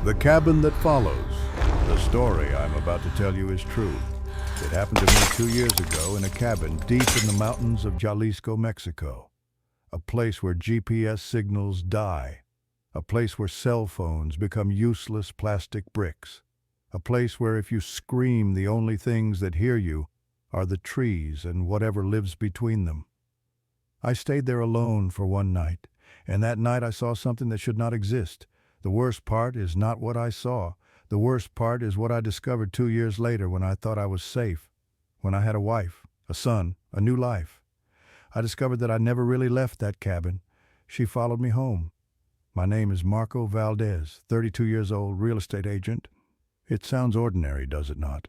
The cabin that follows. The story I'm about to tell you is true. It happened to me 2 years ago in a cabin deep in the mountains of Jalisco, Mexico. A place where GPS signals die. A place where cell phones become useless plastic bricks. A place where if you scream, the only things that hear you are the trees and whatever lives between them. I stayed there alone for one night, and that night I saw something that should not exist. The worst part is not what I saw. The worst part is what I discovered 2 years later when I thought I was safe, when I had a wife, a son, a new life. I discovered that I never really left that cabin. She followed me home. My name is Marco Valdez, 32 years old, real estate agent. It sounds ordinary, does it not?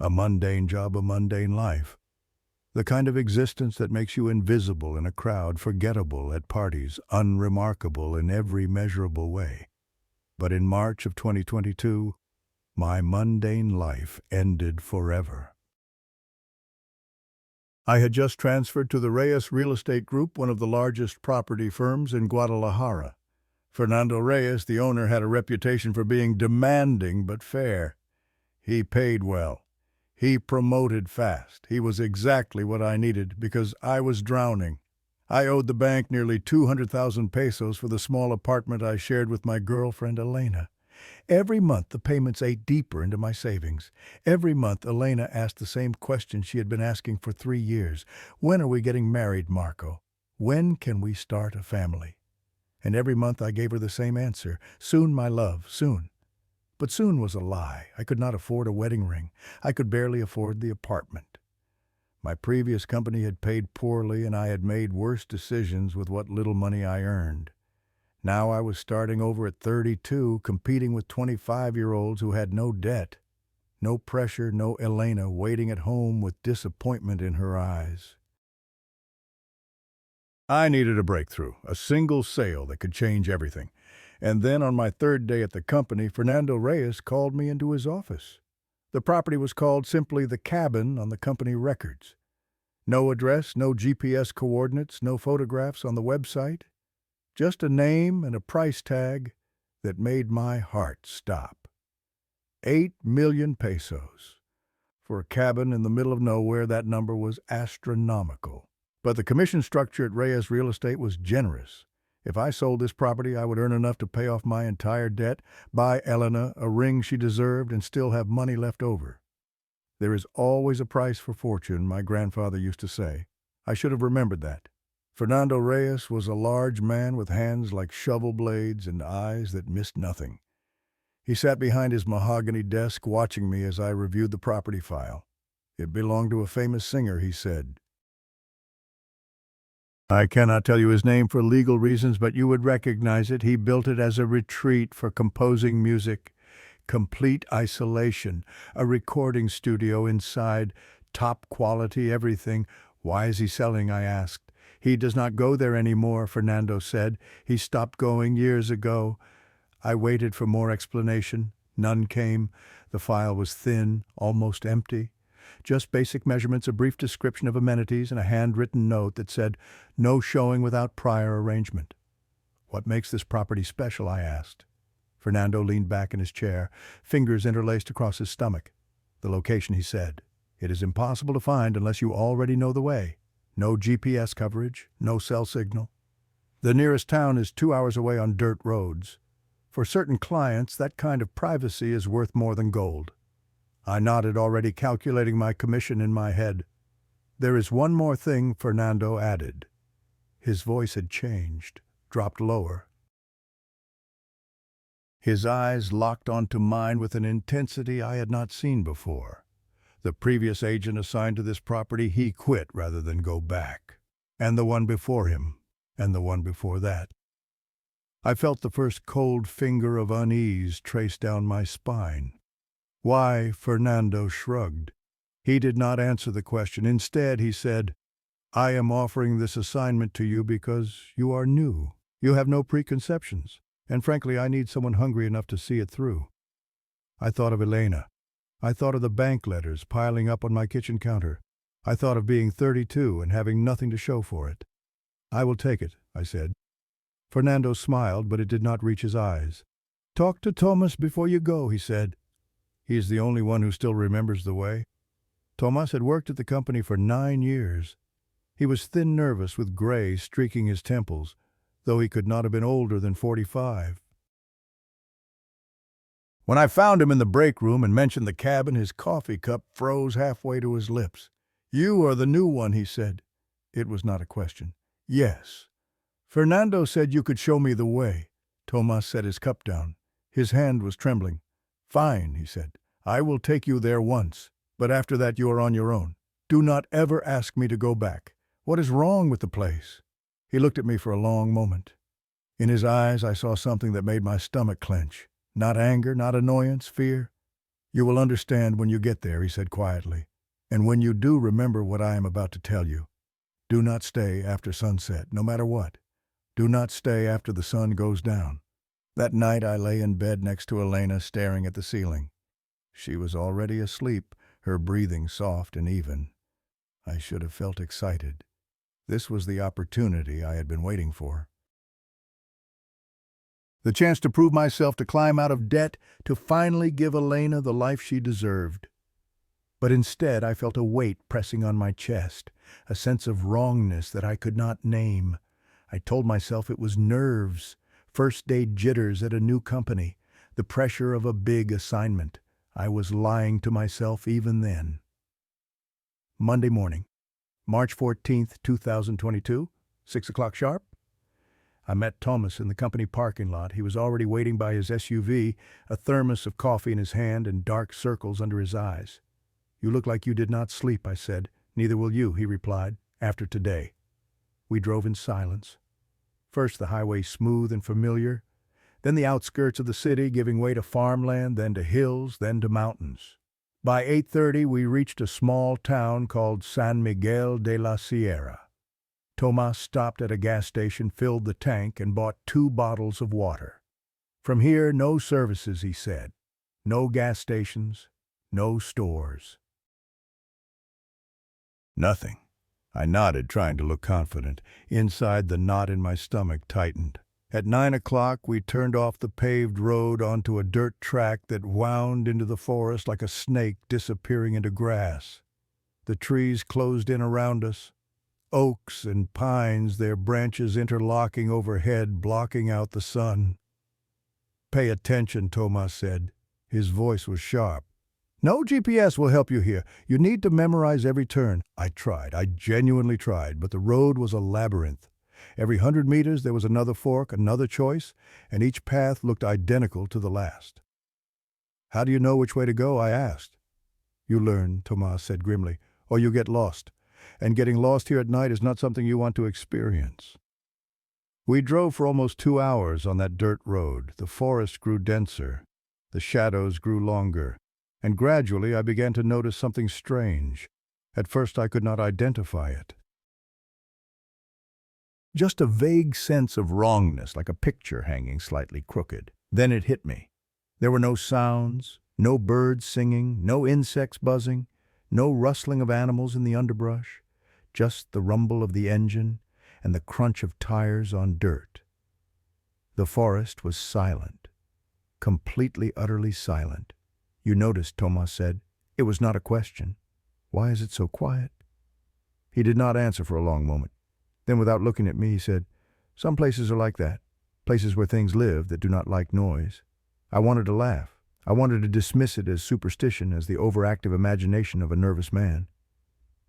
A mundane job, a mundane life. The kind of existence that makes you invisible in a crowd, forgettable at parties, unremarkable in every measurable way. But in March of 2022, my mundane life ended forever. I had just transferred to the Reyes Real Estate Group, one of the largest property firms in Guadalajara. Fernando Reyes, the owner, had a reputation for being demanding but fair. He paid well. He promoted fast. He was exactly what I needed because I was drowning. I owed the bank nearly 200,000 pesos for the small apartment I shared with my girlfriend, Elena. Every month, the payments ate deeper into my savings. Every month, Elena asked the same question she had been asking for 3 years. When are we getting married, Marco? When can we start a family? And every month I gave her the same answer. Soon, my love, soon. But soon was a lie. I could not afford a wedding ring. I could barely afford the apartment. My previous company had paid poorly, and I had made worse decisions with what little money I earned. Now I was starting over at 32, competing with 25-year-olds who had no debt. No pressure, no Elena waiting at home with disappointment in her eyes. I needed a breakthrough, a single sale that could change everything. And then on my third day at the company, Fernando Reyes called me into his office. The property was called simply The Cabin on the company records. No address, no GPS coordinates, no photographs on the website. Just a name and a price tag that made my heart stop. 8 million pesos. For a cabin in the middle of nowhere, that number was astronomical. But the commission structure at Reyes Real Estate was generous. If I sold this property, I would earn enough to pay off my entire debt, buy Elena a ring she deserved, and still have money left over. There is always a price for fortune, my grandfather used to say. I should have remembered that. Fernando Reyes was a large man with hands like shovel blades and eyes that missed nothing. He sat behind his mahogany desk watching me as I reviewed the property file. It belonged to a famous singer, he said. I cannot tell you his name for legal reasons, but you would recognize it. He built it as a retreat for composing music. Complete isolation, a recording studio inside, top quality, everything. Why is he selling, I asked. He does not go there anymore, Fernando said. He stopped going years ago. I waited for more explanation. None came. The file was thin, almost empty. Just basic measurements, a brief description of amenities, and a handwritten note that said, no showing without prior arrangement. What makes this property special, I asked. Fernando leaned back in his chair, fingers interlaced across his stomach. The location, he said. It is impossible to find unless you already know the way. No GPS coverage, no cell signal. The nearest town is 2 hours away on dirt roads. For certain clients, that kind of privacy is worth more than gold. I nodded, already calculating my commission in my head. There is one more thing, Fernando added. His voice had changed, dropped lower. His eyes locked onto mine with an intensity I had not seen before. The previous agent assigned to this property, he quit rather than go back. And the one before him, and the one before that. I felt the first cold finger of unease trace down my spine. Why? Fernando shrugged. He did not answer the question. Instead, he said, I am offering this assignment to you because you are new. You have no preconceptions. And frankly, I need someone hungry enough to see it through. I thought of Elena. I thought of the bank letters piling up on my kitchen counter. I thought of being 32 and having nothing to show for it. I will take it, I said. Fernando smiled, but it did not reach his eyes. "Talk to Thomas before you go," he said. "He is the only one who still remembers the way." Thomas had worked at the company for 9 years. He was thin nervous with gray streaking his temples, though he could not have been older than 45. When I found him in the break room and mentioned the cabin, his coffee cup froze halfway to his lips. "You are the new one," he said. It was not a question. "Yes. Fernando said you could show me the way." Tomas set his cup down. His hand was trembling. "Fine," he said. "I will take you there once, but after that you are on your own. Do not ever ask me to go back. What is wrong with the place?" He looked at me for a long moment. In his eyes I saw something that made my stomach clench. Not anger, not annoyance, fear. "You will understand when you get there," he said quietly. "And when you do, remember what I am about to tell you. Do not stay after sunset, no matter what. Do not stay after the sun goes down." That night I lay in bed next to Elena, staring at the ceiling. She was already asleep, her breathing soft and even. I should have felt excited. This was the opportunity I had been waiting for. The chance to prove myself, to climb out of debt, to finally give Elena the life she deserved. But instead I felt a weight pressing on my chest, a sense of wrongness that I could not name. I told myself it was nerves, first-day jitters at a new company, the pressure of a big assignment. I was lying to myself even then. Monday morning, March 14th, 2022, 6 o'clock sharp. I met Thomas in the company parking lot. He was already waiting by his SUV, a thermos of coffee in his hand and dark circles under his eyes. "You look like you did not sleep," I said. "Neither will you," he replied, "after today." We drove in silence. First the highway smooth and familiar, then the outskirts of the city giving way to farmland, then to hills, then to mountains. By 8:30 we reached a small town called San Miguel de la Sierra. Tomas stopped at a gas station, filled the tank, and bought 2 bottles of water. "From here, no services," he said. "No gas stations, no stores." "Nothing." I nodded, trying to look confident. Inside, the knot in my stomach tightened. At 9 o'clock, we turned off the paved road onto a dirt track that wound into the forest like a snake disappearing into grass. The trees closed in around us. Oaks and pines, their branches interlocking overhead, blocking out the sun. "Pay attention," Tomas said. His voice was sharp. "No GPS will help you here. You need to memorize every turn." I tried. I genuinely tried, but the road was a labyrinth. Every 100 meters there was another fork, another choice, and each path looked identical to the last. "How do you know which way to go?" I asked. "You learn," Tomas said grimly, "or you get lost. And getting lost here at night is not something you want to experience." We drove for almost 2 hours on that dirt road. The forest grew denser. The shadows grew longer. And gradually I began to notice something strange. At first I could not identify it. Just a vague sense of wrongness, like a picture hanging slightly crooked. Then it hit me. There were no sounds, no birds singing, no insects buzzing, no rustling of animals in the underbrush, just the rumble of the engine and the crunch of tires on dirt. The forest was silent, completely, utterly silent. "You noticed," Tomas said. It was not a question. "Why is it so quiet?" He did not answer for a long moment. Then, without looking at me, he said, "Some places are like that, places where things live that do not like noise." I wanted to laugh. I wanted to dismiss it as superstition, as the overactive imagination of a nervous man.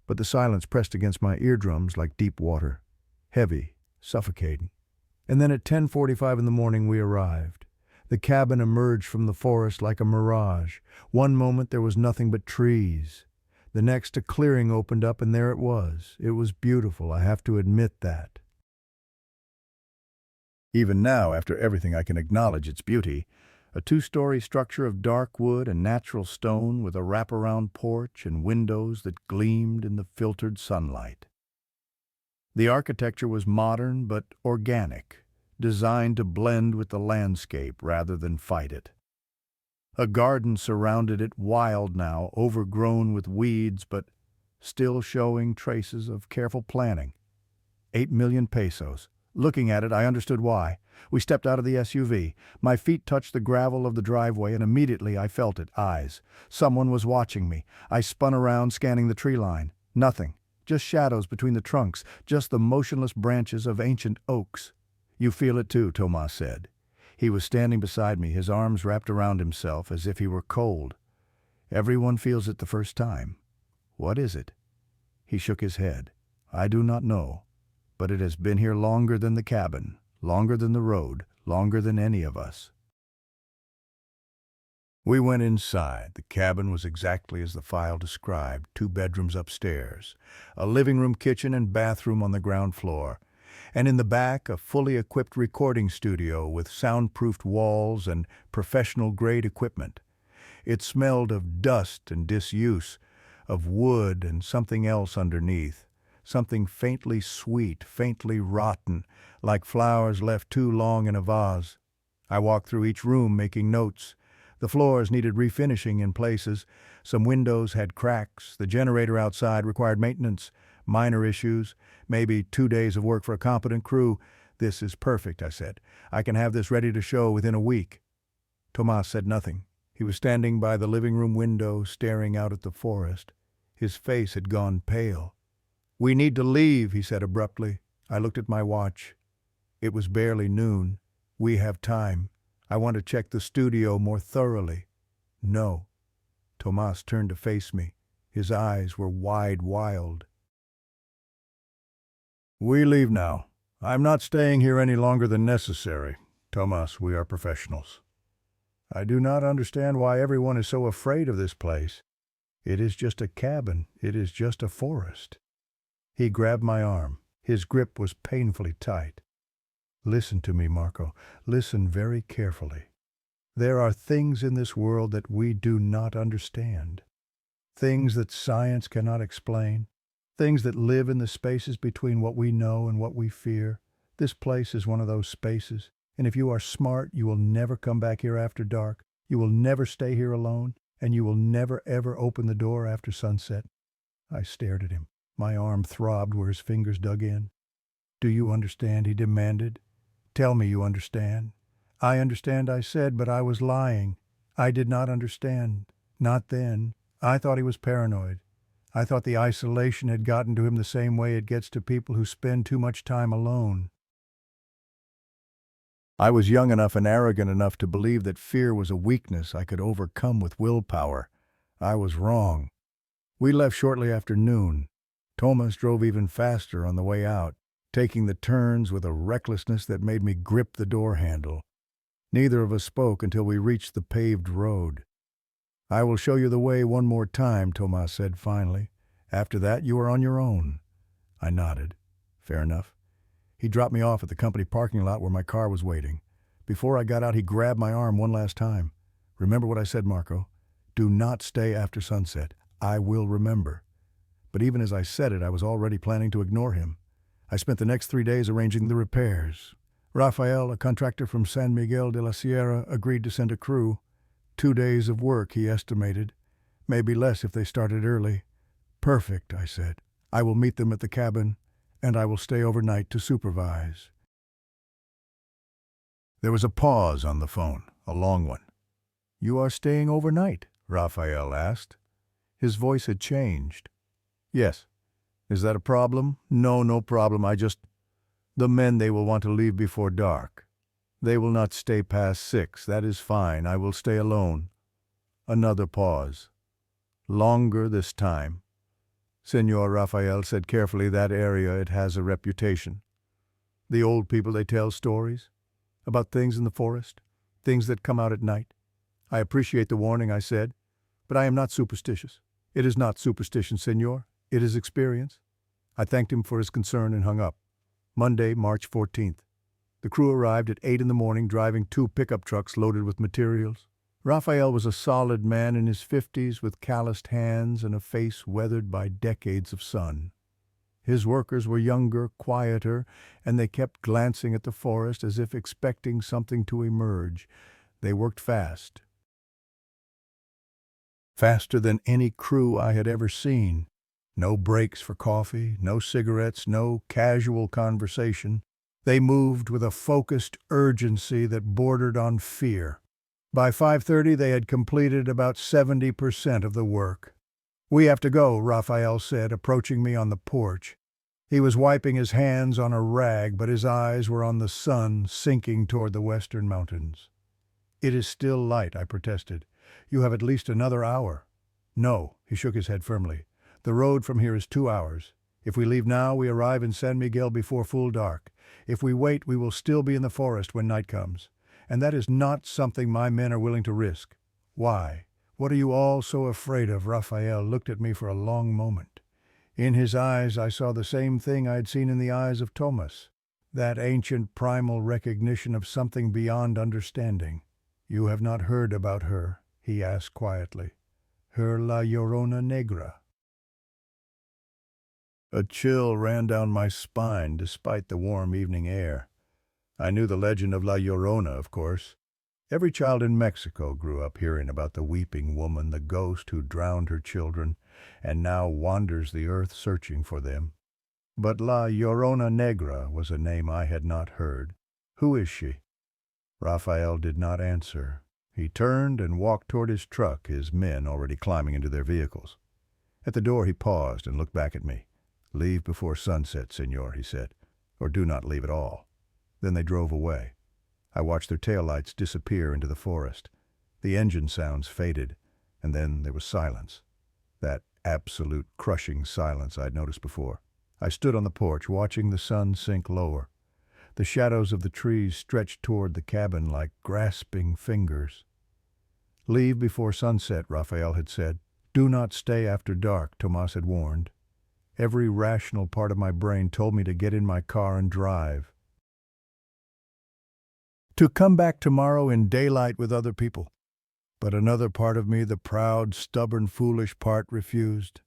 But the silence pressed against my eardrums like deep water, heavy, suffocating. And then at 10:45 in the morning we arrived. The cabin emerged from the forest like a mirage. One moment there was nothing but trees. The next a clearing opened up, and there it was. It was beautiful, I have to admit that. Even now, after everything, I can acknowledge its beauty. A 2-story structure of dark wood and natural stone with a wraparound porch and windows that gleamed in the filtered sunlight. The architecture was modern but organic, designed to blend with the landscape rather than fight it. A garden surrounded it, wild now, overgrown with weeds, but still showing traces of careful planning. 8 million pesos. Looking at it, I understood why. We stepped out of the SUV. My feet touched the gravel of the driveway, and immediately I felt it. Eyes. Someone was watching me. I spun around, scanning the tree line. Nothing. Just shadows between the trunks, just the motionless branches of ancient oaks. "You feel it too," Tomas said. He was standing beside me, his arms wrapped around himself as if he were cold. "Everyone feels it the first time." "What is it?" He shook his head. "I do not know, but it has been here longer than the cabin, longer than the road, longer than any of us." We went inside. The cabin was exactly as the file described, 2 bedrooms upstairs, a living room, kitchen, and bathroom on the ground floor, and in the back a fully equipped recording studio with soundproofed walls and professional-grade equipment. It smelled of dust and disuse, of wood and something else underneath, something faintly sweet, faintly rotten, like flowers left too long in a vase. I walked through each room making notes. The floors needed refinishing in places. Some windows had cracks. The generator outside required maintenance. Minor issues. Maybe 2 days of work for a competent crew. "This is perfect," I said. "I can have this ready to show within a week." Tomas said nothing. He was standing by the living room window, staring out at the forest. His face had gone pale. "We need to leave," he said abruptly. I looked at my watch. It was barely noon. "We have time. I want to check the studio more thoroughly." "No." Tomas turned to face me. His eyes were wide, wild. "We leave now. I'm not staying here any longer than necessary. Tomas, we are professionals. I do not understand why everyone is so afraid of this place. It is just a cabin. It is just a forest." He grabbed my arm. His grip was painfully tight. "Listen to me, Marco. Listen very carefully. There are things in this world that we do not understand. Things that science cannot explain. Things that live in the spaces between what we know and what we fear. This place is one of those spaces. And if you are smart, you will never come back here after dark. You will never stay here alone. And you will never, ever open the door after sunset." I stared at him. My arm throbbed where his fingers dug in. "Do you understand?" he demanded. "Tell me you understand." "I understand," I said, but I was lying. I did not understand. Not then. I thought he was paranoid. I thought the isolation had gotten to him the same way it gets to people who spend too much time alone. I was young enough and arrogant enough to believe that fear was a weakness I could overcome with willpower. I was wrong. We left shortly after noon. Tomas drove even faster on the way out, taking the turns with a recklessness that made me grip the door handle. Neither of us spoke until we reached the paved road. "I will show you the way one more time," Tomas said finally. "After that, you are on your own." I nodded. Fair enough. He dropped me off at the company parking lot where my car was waiting. Before I got out, he grabbed my arm one last time. "Remember what I said, Marco. Do not stay after sunset. I will remember." But even as I said it, I was already planning to ignore him. I spent the next 3 days arranging the repairs. Rafael, a contractor from San Miguel de la Sierra, agreed to send a crew. 2 days of work, he estimated. Maybe less if they started early. "Perfect," I said. "I will meet them at the cabin, and I will stay overnight to supervise." There was a pause on the phone, a long one. "You are staying overnight?" Rafael asked. His voice had changed. "Yes." "Is that a problem?" "No, no problem. The men, they will want to leave before dark. They will not stay past 6. That is fine. I will stay alone." Another pause. Longer this time. "Senor," Rafael said carefully, "that area, it has a reputation. The old people, they tell stories about things in the forest, things that come out at night." "I appreciate the warning," I said, "but I am not superstitious." "It is not superstition, senor. It is experience." I thanked him for his concern and hung up. Monday, March 14th. The crew arrived at 8 in the morning, driving 2 pickup trucks loaded with materials. Rafael was a solid man in his 50s with calloused hands and a face weathered by decades of sun. His workers were younger, quieter, and they kept glancing at the forest as if expecting something to emerge. They worked fast. Faster than any crew I had ever seen. No breaks for coffee, no cigarettes, no casual conversation. They moved with a focused urgency that bordered on fear. By 5:30, they had completed about 70% of the work. "We have to go," Raphael said, approaching me on the porch. He was wiping his hands on a rag, but his eyes were on the sun sinking toward the western mountains. "It is still light," I protested. "You have at least another hour." "No," he shook his head firmly. "The road from here is 2 hours. If we leave now, we arrive in San Miguel before full dark. If we wait, we will still be in the forest when night comes. And that is not something my men are willing to risk." "Why? What are you all so afraid of?" Raphael looked at me for a long moment. In his eyes I saw the same thing I had seen in the eyes of Thomas, that ancient primal recognition of something beyond understanding. "You have not heard about her?" he asked quietly. "Her La Llorona Negra." A chill ran down my spine despite the warm evening air. I knew the legend of La Llorona, of course. Every child in Mexico grew up hearing about the weeping woman, the ghost who drowned her children, and now wanders the earth searching for them. But La Llorona Negra was a name I had not heard. "Who is she?" Raphael did not answer. He turned and walked toward his truck, his men already climbing into their vehicles. At the door he paused and looked back at me. "Leave before sunset, senor," he said, "or do not leave at all." Then they drove away. I watched their taillights disappear into the forest. The engine sounds faded, and then there was silence. That absolute, crushing silence I'd noticed before. I stood on the porch, watching the sun sink lower. The shadows of the trees stretched toward the cabin like grasping fingers. "Leave before sunset," Raphael had said. "Do not stay after dark," Tomas had warned. Every rational part of my brain told me to get in my car and drive. To come back tomorrow in daylight with other people. But another part of me, the proud, stubborn, foolish part, refused.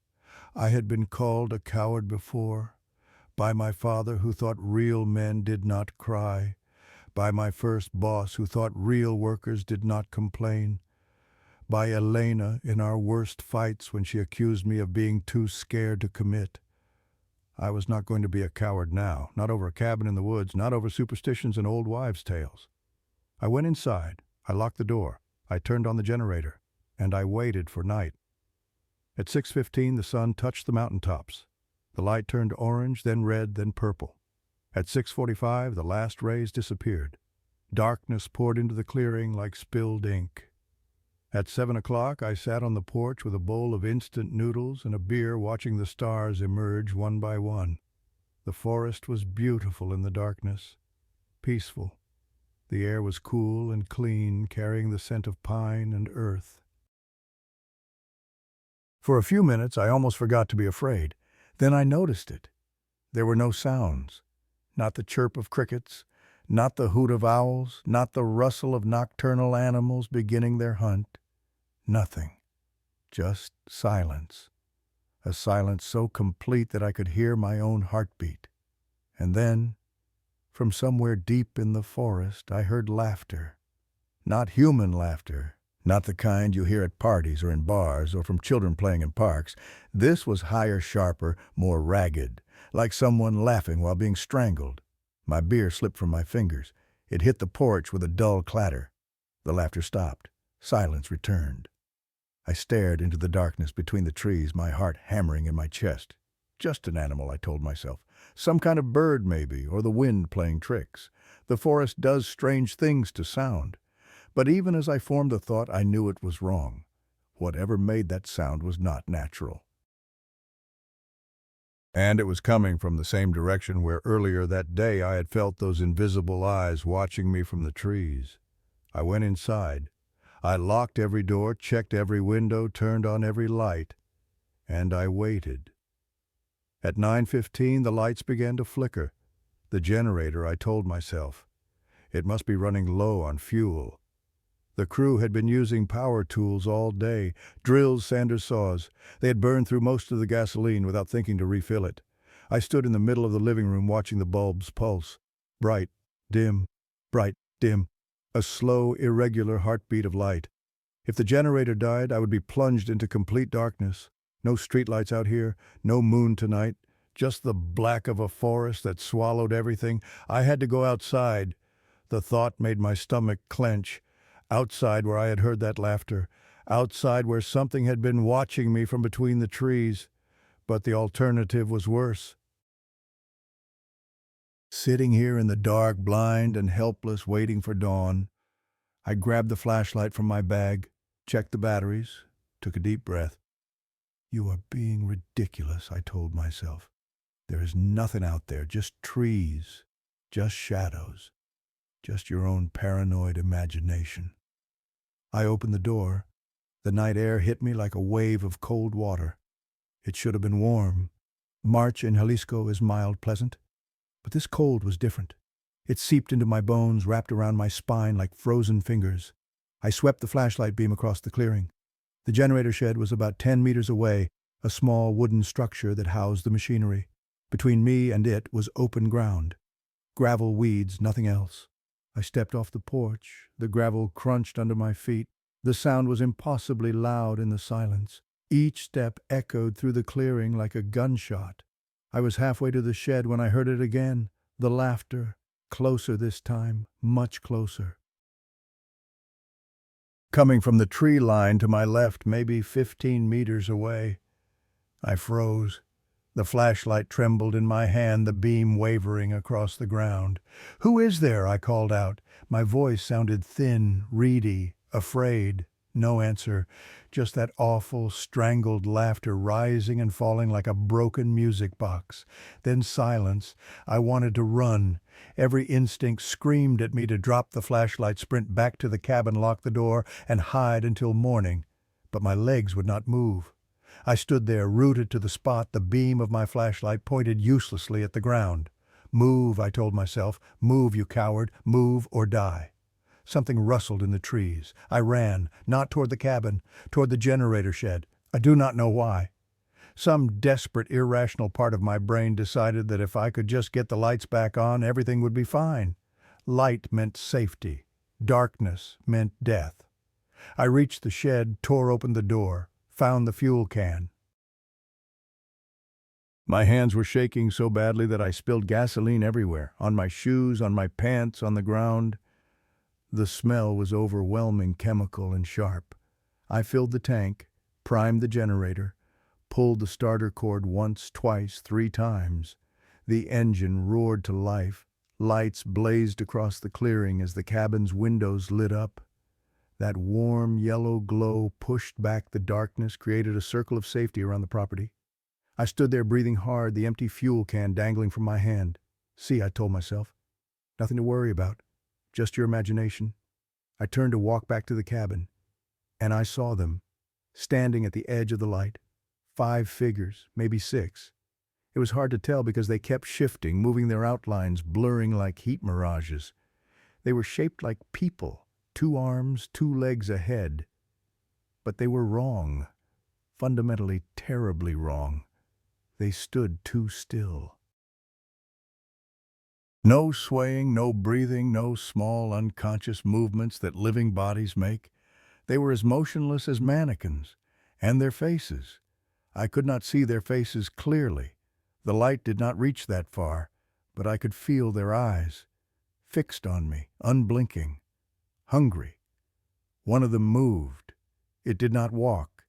I had been called a coward before. By my father, who thought real men did not cry. By my first boss, who thought real workers did not complain. By Elena in our worst fights when she accused me of being too scared to commit. I was not going to be a coward now, not over a cabin in the woods, not over superstitions and old wives' tales. I went inside, I locked the door, I turned on the generator, and I waited for night. At 6:15 the sun touched the mountaintops. The light turned orange, then red, then purple. At 6:45 the last rays disappeared. Darkness poured into the clearing like spilled ink. At 7 o'clock I sat on the porch with a bowl of instant noodles and a beer, watching the stars emerge one by one. The forest was beautiful in the darkness, peaceful. The air was cool and clean, carrying the scent of pine and earth. For a few minutes I almost forgot to be afraid. Then I noticed it. There were no sounds. Not the chirp of crickets, not the hoot of owls, not the rustle of nocturnal animals beginning their hunt. Nothing. Just silence. A silence so complete that I could hear my own heartbeat. And then, from somewhere deep in the forest, I heard laughter. Not human laughter, not the kind you hear at parties or in bars or from children playing in parks. This was higher, sharper, more ragged, like someone laughing while being strangled. My beer slipped from my fingers. It hit the porch with a dull clatter. The laughter stopped. Silence returned. I stared into the darkness between the trees, my heart hammering in my chest. Just an animal, I told myself. Some kind of bird, maybe, or the wind playing tricks. The forest does strange things to sound. But even as I formed the thought, I knew it was wrong. Whatever made that sound was not natural. And it was coming from the same direction where earlier that day I had felt those invisible eyes watching me from the trees. I went inside. I locked every door, checked every window, turned on every light, and I waited. At 9:15 the lights began to flicker. The generator, I told myself. It must be running low on fuel. The crew had been using power tools all day, drills, sanders, saws. They had burned through most of the gasoline without thinking to refill it. I stood in the middle of the living room watching the bulbs pulse. Bright, dim, a slow, irregular heartbeat of light. If the generator died, I would be plunged into complete darkness. No streetlights out here, no moon tonight, just the black of a forest that swallowed everything. I had to go outside. The thought made my stomach clench. Outside where I had heard that laughter. Outside where something had been watching me from between the trees. But the alternative was worse. Sitting here in the dark, blind and helpless, waiting for dawn, I grabbed the flashlight from my bag, checked the batteries, took a deep breath. You are being ridiculous, I told myself. There is nothing out there, just trees, just shadows, just your own paranoid imagination. I opened the door. The night air hit me like a wave of cold water. It should have been warm. March in Jalisco is mild, pleasant. But this cold was different. It seeped into my bones, wrapped around my spine like frozen fingers. I swept the flashlight beam across the clearing. The generator shed was about 10 meters away, a small wooden structure that housed the machinery. Between me and it was open ground. Gravel, weeds, nothing else. I stepped off the porch. The gravel crunched under my feet. The sound was impossibly loud in the silence. Each step echoed through the clearing like a gunshot. I was halfway to the shed when I heard it again. The laughter. Closer this time, much closer. Coming from the tree line to my left, maybe 15 meters away. I froze. The flashlight trembled in my hand, the beam wavering across the ground. "Who is there?" I called out. My voice sounded thin, reedy, afraid. No answer, just that awful, strangled laughter rising and falling like a broken music box. Then silence. I wanted to run. Every instinct screamed at me to drop the flashlight, sprint back to the cabin, lock the door, and hide until morning. But my legs would not move. I stood there, rooted to the spot, the beam of my flashlight pointed uselessly at the ground. "Move," I told myself. "Move, you coward. Move or die." Something rustled in the trees. I ran, not toward the cabin, toward the generator shed. I do not know why. Some desperate, irrational part of my brain decided that if I could just get the lights back on, everything would be fine. Light meant safety. Darkness meant death. I reached the shed, tore open the door, found the fuel can. My hands were shaking so badly that I spilled gasoline everywhere, on my shoes, on my pants, on the ground. The smell was overwhelming, chemical and sharp. I filled the tank, primed the generator, pulled the starter cord once, twice, 3 times. The engine roared to life. Lights blazed across the clearing as the cabin's windows lit up. That warm yellow glow pushed back the darkness, created a circle of safety around the property. I stood there breathing hard, the empty fuel can dangling from my hand. "See," I told myself, "nothing to worry about. Just your imagination." I turned to walk back to the cabin, and I saw them, standing at the edge of the light. 5 figures, maybe 6. It was hard to tell because they kept shifting, moving their outlines, blurring like heat mirages. They were shaped like people, 2 arms, 2 legs ahead. But they were wrong, fundamentally terribly wrong. They stood too still. No swaying, no breathing, no small unconscious movements that living bodies make. They were as motionless as mannequins. And their faces. I could not see their faces clearly. The light did not reach that far, but I could feel their eyes, fixed on me, unblinking, hungry. One of them moved. It did not walk.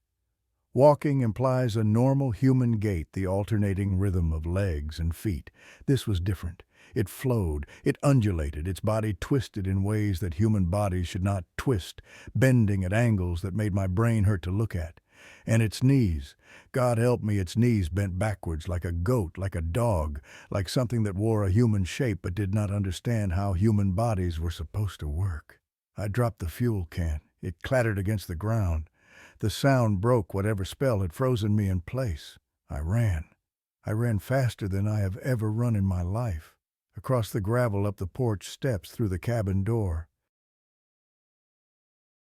Walking implies a normal human gait, the alternating rhythm of legs and feet. This was different. It flowed, it undulated, its body twisted in ways that human bodies should not twist, bending at angles that made my brain hurt to look at. And its knees, God help me, its knees bent backwards like a goat, like a dog, like something that wore a human shape but did not understand how human bodies were supposed to work. I dropped the fuel can. It clattered against the ground. The sound broke whatever spell had frozen me in place. I ran. I ran faster than I have ever run in my life. Across the gravel, up the porch steps, through the cabin door.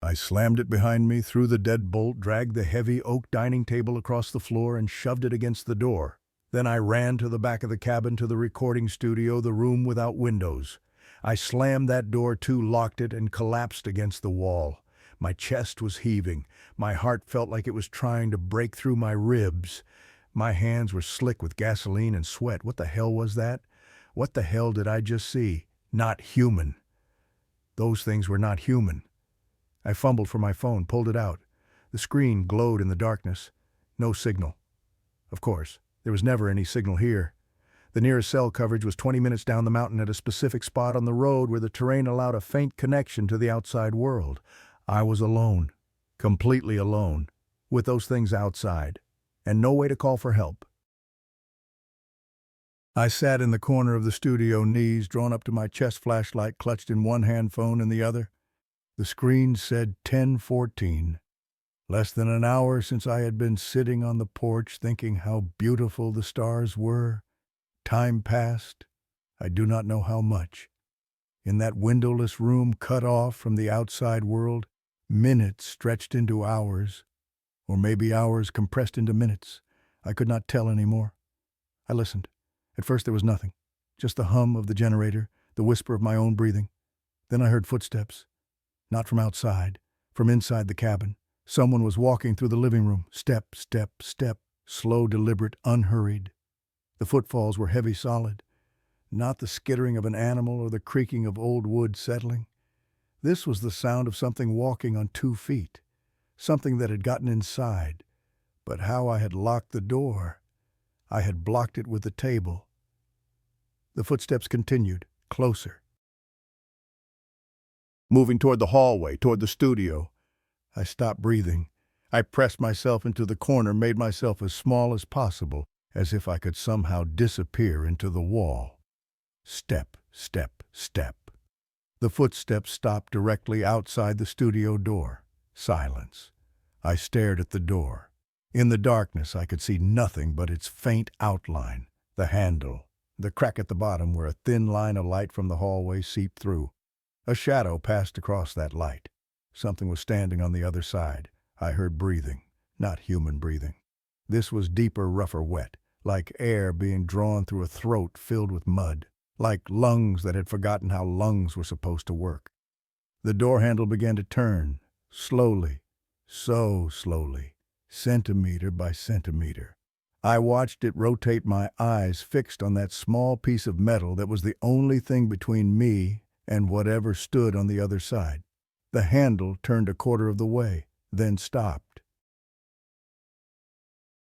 I slammed it behind me, threw the deadbolt, dragged the heavy oak dining table across the floor, and shoved it against the door. Then I ran to the back of the cabin, to the recording studio, the room without windows. I slammed that door to, locked it, and collapsed against the wall. My chest was heaving. My heart felt like it was trying to break through my ribs. My hands were slick with gasoline and sweat. What the hell was that? What the hell did I just see? Not human. Those things were not human. I fumbled for my phone, pulled it out. The screen glowed in the darkness. No signal. Of course, there was never any signal here. The nearest cell coverage was 20 minutes down the mountain at a specific spot on the road where the terrain allowed a faint connection to the outside world. I was alone, completely alone, with those things outside, and no way to call for help. I sat in the corner of the studio, knees drawn up to my chest, flashlight clutched in one hand, phone in the other. The screen said 10:14. Less than an hour since I had been sitting on the porch thinking how beautiful the stars were. Time passed, I do not know how much. In that windowless room cut off from the outside world, minutes stretched into hours, or maybe hours compressed into minutes. I could not tell anymore. I listened. At first there was nothing, just the hum of the generator, the whisper of my own breathing. Then I heard footsteps, not from outside, from inside the cabin. Someone was walking through the living room, step, step, step, slow, deliberate, unhurried. The footfalls were heavy, solid, not the skittering of an animal or the creaking of old wood settling. This was the sound of something walking on 2 feet, something that had gotten inside. But how I had locked the door. I had blocked it with the table. The footsteps continued, closer. Moving toward the hallway, toward the studio. I stopped breathing. I pressed myself into the corner, made myself as small as possible, as if I could somehow disappear into the wall. Step, step, step. The footsteps stopped directly outside the studio door. Silence. I stared at the door. In the darkness, I could see nothing but its faint outline, the handle, the crack at the bottom where a thin line of light from the hallway seeped through. A shadow passed across that light. Something was standing on the other side. I heard breathing, not human breathing. This was deeper, rougher, wet, like air being drawn through a throat filled with mud, like lungs that had forgotten how lungs were supposed to work. The door handle began to turn, slowly, so slowly, centimeter by centimeter. I watched it rotate, my eyes fixed on that small piece of metal that was the only thing between me and whatever stood on the other side. The handle turned a quarter of the way, then stopped.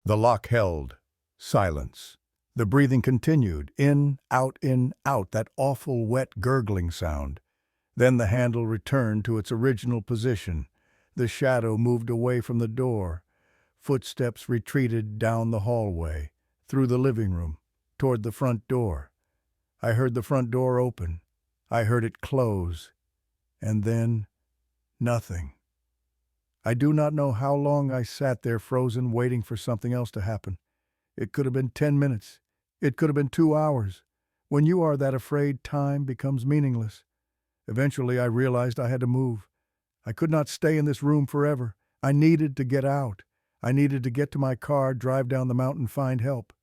The lock held. Silence. The breathing continued, in, out, that awful wet gurgling sound. Then the handle returned to its original position. The shadow moved away from the door. Footsteps retreated down the hallway, through the living room, toward the front door. I heard the front door open. I heard it close. And then, nothing. I do not know how long I sat there frozen, waiting for something else to happen. It could have been 10 minutes. It could have been 2 hours. When you are that afraid, time becomes meaningless. Eventually, I realized I had to move. I could not stay in this room forever. I needed to get out. I needed to get to my car, drive down the mountain, find help.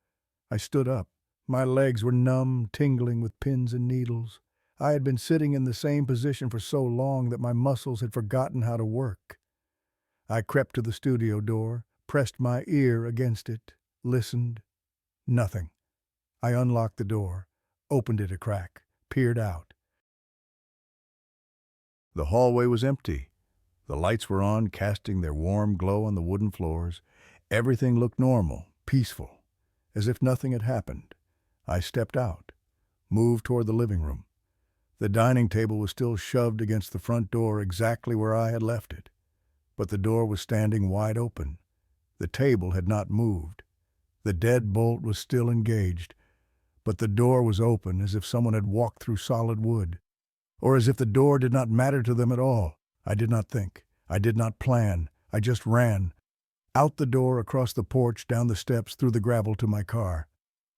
I stood up. My legs were numb, tingling with pins and needles. I had been sitting in the same position for so long that my muscles had forgotten how to work. I crept to the studio door, pressed my ear against it, listened. Nothing. I unlocked the door, opened it a crack, peered out. The hallway was empty. The lights were on, casting their warm glow on the wooden floors. Everything looked normal, peaceful, as if nothing had happened. I stepped out, moved toward the living room. The dining table was still shoved against the front door exactly where I had left it, but the door was standing wide open. The table had not moved. The deadbolt was still engaged, but the door was open as if someone had walked through solid wood, or as if the door did not matter to them at all. I did not think. I did not plan. I just ran. Out the door, across the porch, down the steps, through the gravel to my car.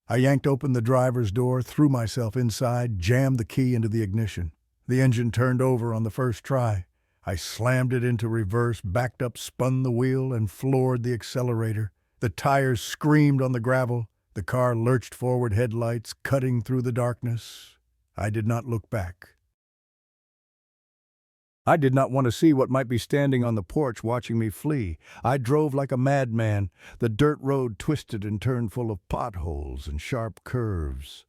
I yanked open the driver's door, threw myself inside, jammed the key into the ignition. The engine turned over on the first try. I slammed it into reverse, backed up, spun the wheel, and floored the accelerator. The tires screamed on the gravel. The car lurched forward, headlights cutting through the darkness. I did not look back. I did not want to see what might be standing on the porch watching me flee. I drove like a madman. The dirt road twisted and turned full of potholes and sharp curves.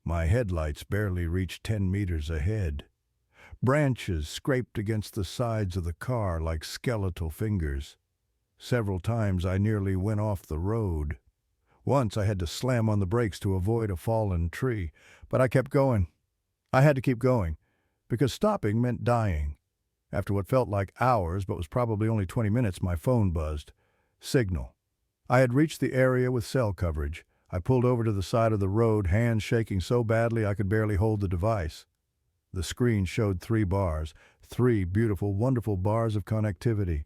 My headlights barely reached 10 meters ahead. Branches scraped against the sides of the car like skeletal fingers. Several times I nearly went off the road. Once I had to slam on the brakes to avoid a fallen tree, but I kept going. I had to keep going, because stopping meant dying. After what felt like hours, but was probably only 20 minutes, my phone buzzed. Signal. I had reached the area with cell coverage. I pulled over to the side of the road, hands shaking so badly I could barely hold the device. The screen showed 3 bars, 3 beautiful, wonderful bars of connectivity.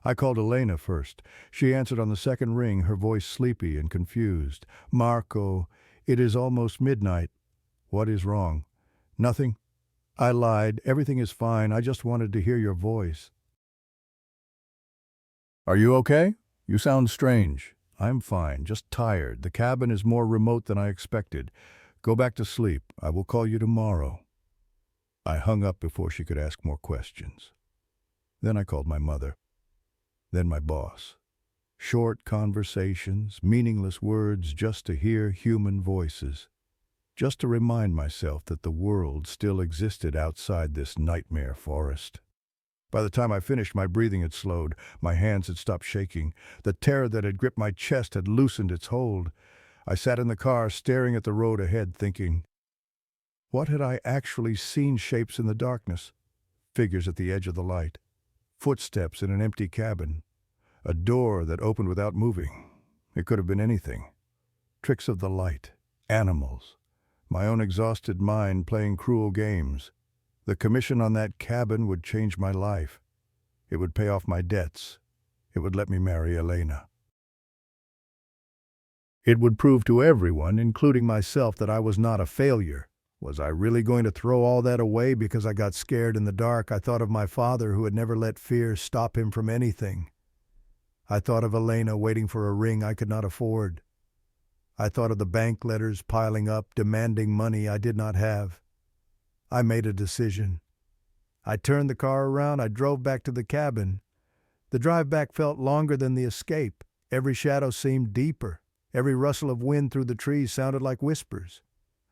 I called Elena first. She answered on the second ring, her voice sleepy and confused. "Marco, it is almost midnight." "What is wrong?" "Nothing." I lied. "Everything is fine. I just wanted to hear your voice." "Are you okay? You sound strange." "I'm fine, just tired. The cabin is more remote than I expected. Go back to sleep. I will call you tomorrow." I hung up before she could ask more questions. Then I called my mother. Then my boss. Short conversations, meaningless words just to hear human voices. Just to remind myself that the world still existed outside this nightmare forest. By the time I finished, my breathing had slowed. My hands had stopped shaking. The terror that had gripped my chest had loosened its hold. I sat in the car, staring at the road ahead, thinking, what had I actually seen? Shapes in the darkness, figures at the edge of the light, footsteps in an empty cabin, a door that opened without moving. It could have been anything. Tricks of the light, animals, my own exhausted mind playing cruel games. The commission on that cabin would change my life. It would pay off my debts. It would let me marry Elena. It would prove to everyone, including myself, that I was not a failure. Was I really going to throw all that away because I got scared in the dark? I thought of my father, who had never let fear stop him from anything. I thought of Elena waiting for a ring I could not afford. I thought of the bank letters piling up, demanding money I did not have. I made a decision. I turned the car around. I drove back to the cabin. The drive back felt longer than the escape. Every shadow seemed deeper. Every rustle of wind through the trees sounded like whispers.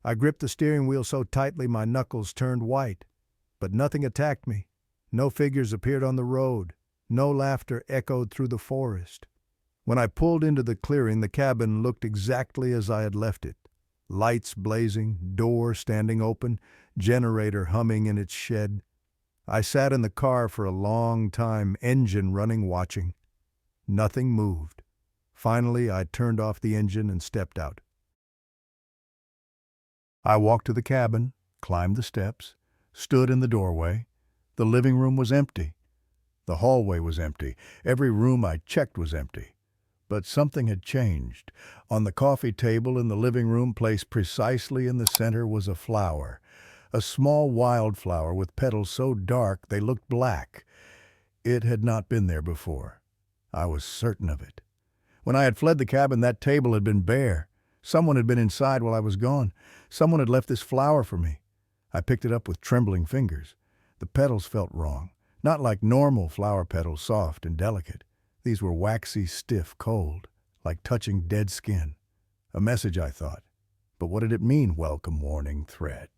I gripped the steering wheel so tightly my knuckles turned white. But nothing attacked me. No figures appeared on the road. No laughter echoed through the forest. When I pulled into the clearing, the cabin looked exactly as I had left it. Lights blazing, door standing open, generator humming in its shed. I sat in the car for a long time, engine running, watching. Nothing moved. Finally, I turned off the engine and stepped out. I walked to the cabin, climbed the steps, stood in the doorway. The living room was empty. The hallway was empty. Every room I checked was empty. But something had changed. On the coffee table in the living room, placed precisely in the center, was a flower. A small wildflower with petals so dark they looked black. It had not been there before. I was certain of it. When I had fled the cabin, that table had been bare. Someone had been inside while I was gone. Someone had left this flower for me. I picked it up with trembling fingers. The petals felt wrong. Not like normal flower petals, soft and delicate. These were waxy, stiff, cold, like touching dead skin. A message, I thought. But what did it mean, welcome warning thread?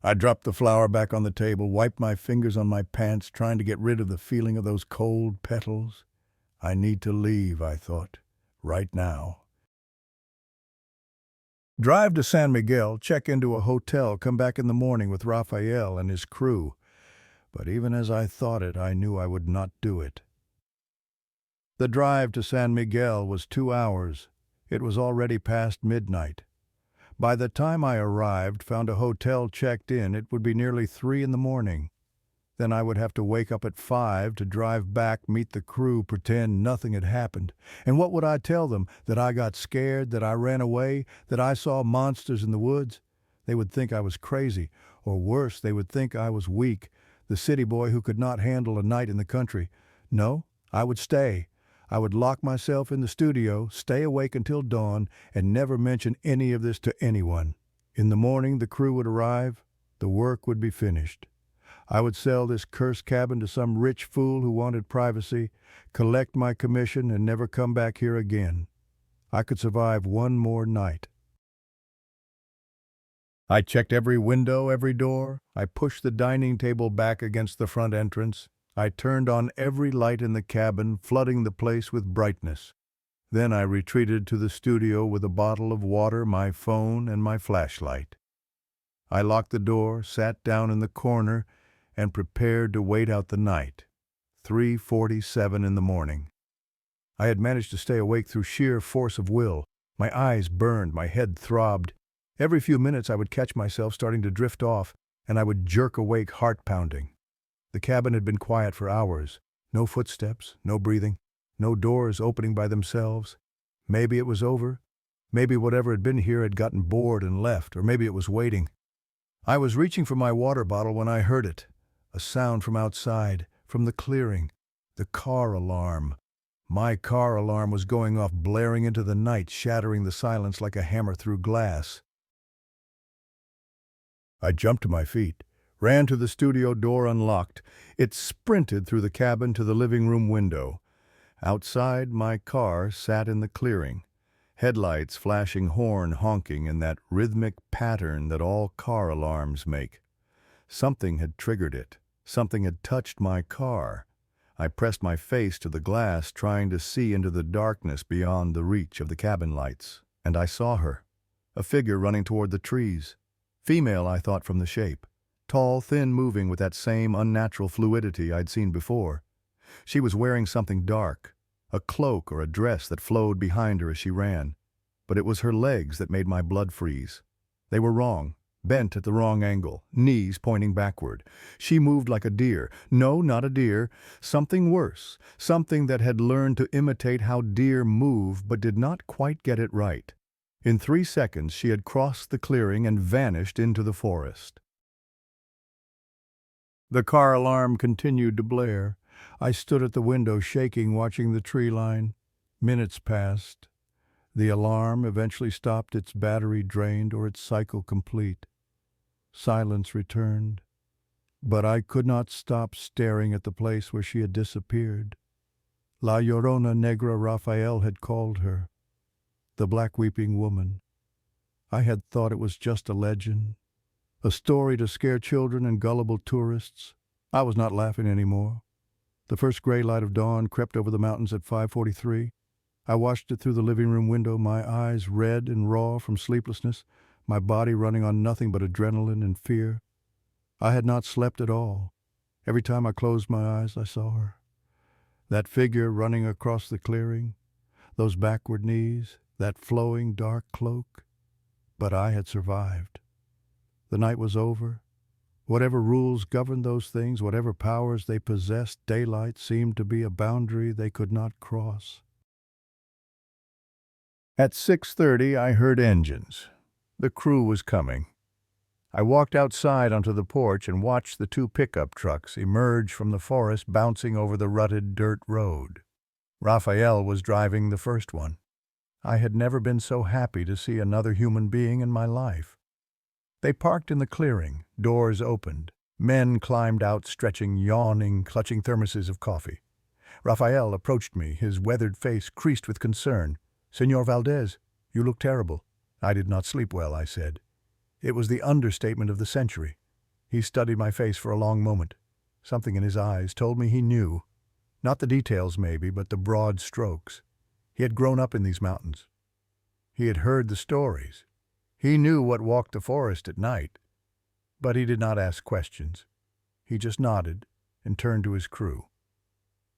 I dropped the flower back on the table, wiped my fingers on my pants, trying to get rid of the feeling of those cold petals. I need to leave, I thought, right now. Drive to San Miguel, check into a hotel, come back in the morning with Rafael and his crew. But even as I thought it, I knew I would not do it. The drive to San Miguel was 2 hours. It was already past midnight. By the time I arrived, found a hotel, checked in, it would be nearly 3 in the morning. Then I would have to wake up at 5 to drive back, meet the crew, pretend nothing had happened. And what would I tell them? That I got scared, that I ran away, that I saw monsters in the woods? They would think I was crazy, or worse, they would think I was weak, the city boy who could not handle a night in the country. No, I would stay. I would lock myself in the studio, stay awake until dawn, and never mention any of this to anyone. In the morning, the crew would arrive. The work would be finished. I would sell this cursed cabin to some rich fool who wanted privacy, collect my commission, and never come back here again. I could survive one more night. I checked every window, every door. I pushed the dining table back against the front entrance. I turned on every light in the cabin, flooding the place with brightness. Then I retreated to the studio with a bottle of water, my phone, and my flashlight. I locked the door, sat down in the corner, and prepared to wait out the night. 3:47 in the morning. I had managed to stay awake through sheer force of will. My eyes burned, my head throbbed. Every few minutes I would catch myself starting to drift off, and I would jerk awake, heart pounding. The cabin had been quiet for hours. No footsteps, no breathing, no doors opening by themselves. Maybe it was over. Maybe whatever had been here had gotten bored and left, or maybe it was waiting. I was reaching for my water bottle when I heard it. A sound from outside, from the clearing. The car alarm. My car alarm was going off, blaring into the night, shattering the silence like a hammer through glass. I jumped to my feet, ran to the studio door unlocked. It sprinted through the cabin to the living room window. Outside, my car sat in the clearing, headlights flashing, horn honking in that rhythmic pattern that all car alarms make. Something had triggered it. Something had touched my car. I pressed my face to the glass, trying to see into the darkness beyond the reach of the cabin lights. And I saw her, a figure running toward the trees. Female, I thought from the shape. Tall, thin, moving with that same unnatural fluidity I'd seen before. She was wearing something dark, a cloak or a dress that flowed behind her as she ran. But it was her legs that made my blood freeze. They were wrong, bent at the wrong angle, knees pointing backward. She moved like a deer. No, not a deer. Something worse, something that had learned to imitate how deer move but did not quite get it right. In 3 seconds, she had crossed the clearing and vanished into the forest. The car alarm continued to blare. I stood at the window, shaking, watching the tree line. Minutes passed. The alarm eventually stopped, its battery drained or its cycle complete. Silence returned. But I could not stop staring at the place where she had disappeared. La Llorona Negra Raphael had called her. The Black Weeping Woman. I had thought it was just a legend, a story to scare children and gullible tourists. I was not laughing anymore. The first gray light of dawn crept over the mountains at 5:43. I watched it through the living room window, my eyes red and raw from sleeplessness, my body running on nothing but adrenaline and fear. I had not slept at all. Every time I closed my eyes, I saw her. That figure running across the clearing, those backward knees, that flowing dark cloak. But I had survived. The night was over. Whatever rules governed those things, whatever powers they possessed, daylight seemed to be a boundary they could not cross. At 6:30, I heard engines. The crew was coming. I walked outside onto the porch and watched the 2 pickup trucks emerge from the forest, bouncing over the rutted dirt road. Raphael was driving the first one. I had never been so happy to see another human being in my life. They parked in the clearing, doors opened. Men climbed out, stretching, yawning, clutching thermoses of coffee. Raphael approached me, his weathered face creased with concern. "Senor Valdez, you look terrible." "I did not sleep well," I said. It was the understatement of the century. He studied my face for a long moment. Something in his eyes told me he knew. Not the details, maybe, but the broad strokes. He had grown up in these mountains. He had heard the stories. He knew what walked the forest at night. But he did not ask questions. He just nodded and turned to his crew.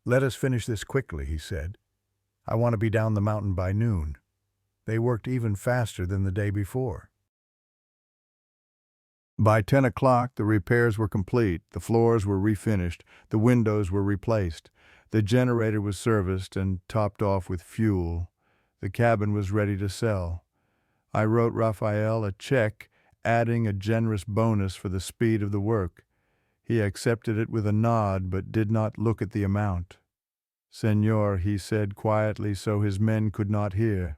"Let us finish this quickly," he said. "I want to be down the mountain by noon." They worked even faster than the day before. By 10 o'clock, the repairs were complete, the floors were refinished, the windows were replaced, the generator was serviced and topped off with fuel. The cabin was ready to sell. I wrote Raphael a check, adding a generous bonus for the speed of the work. He accepted it with a nod, but did not look at the amount. "Senor," he said quietly so his men could not hear,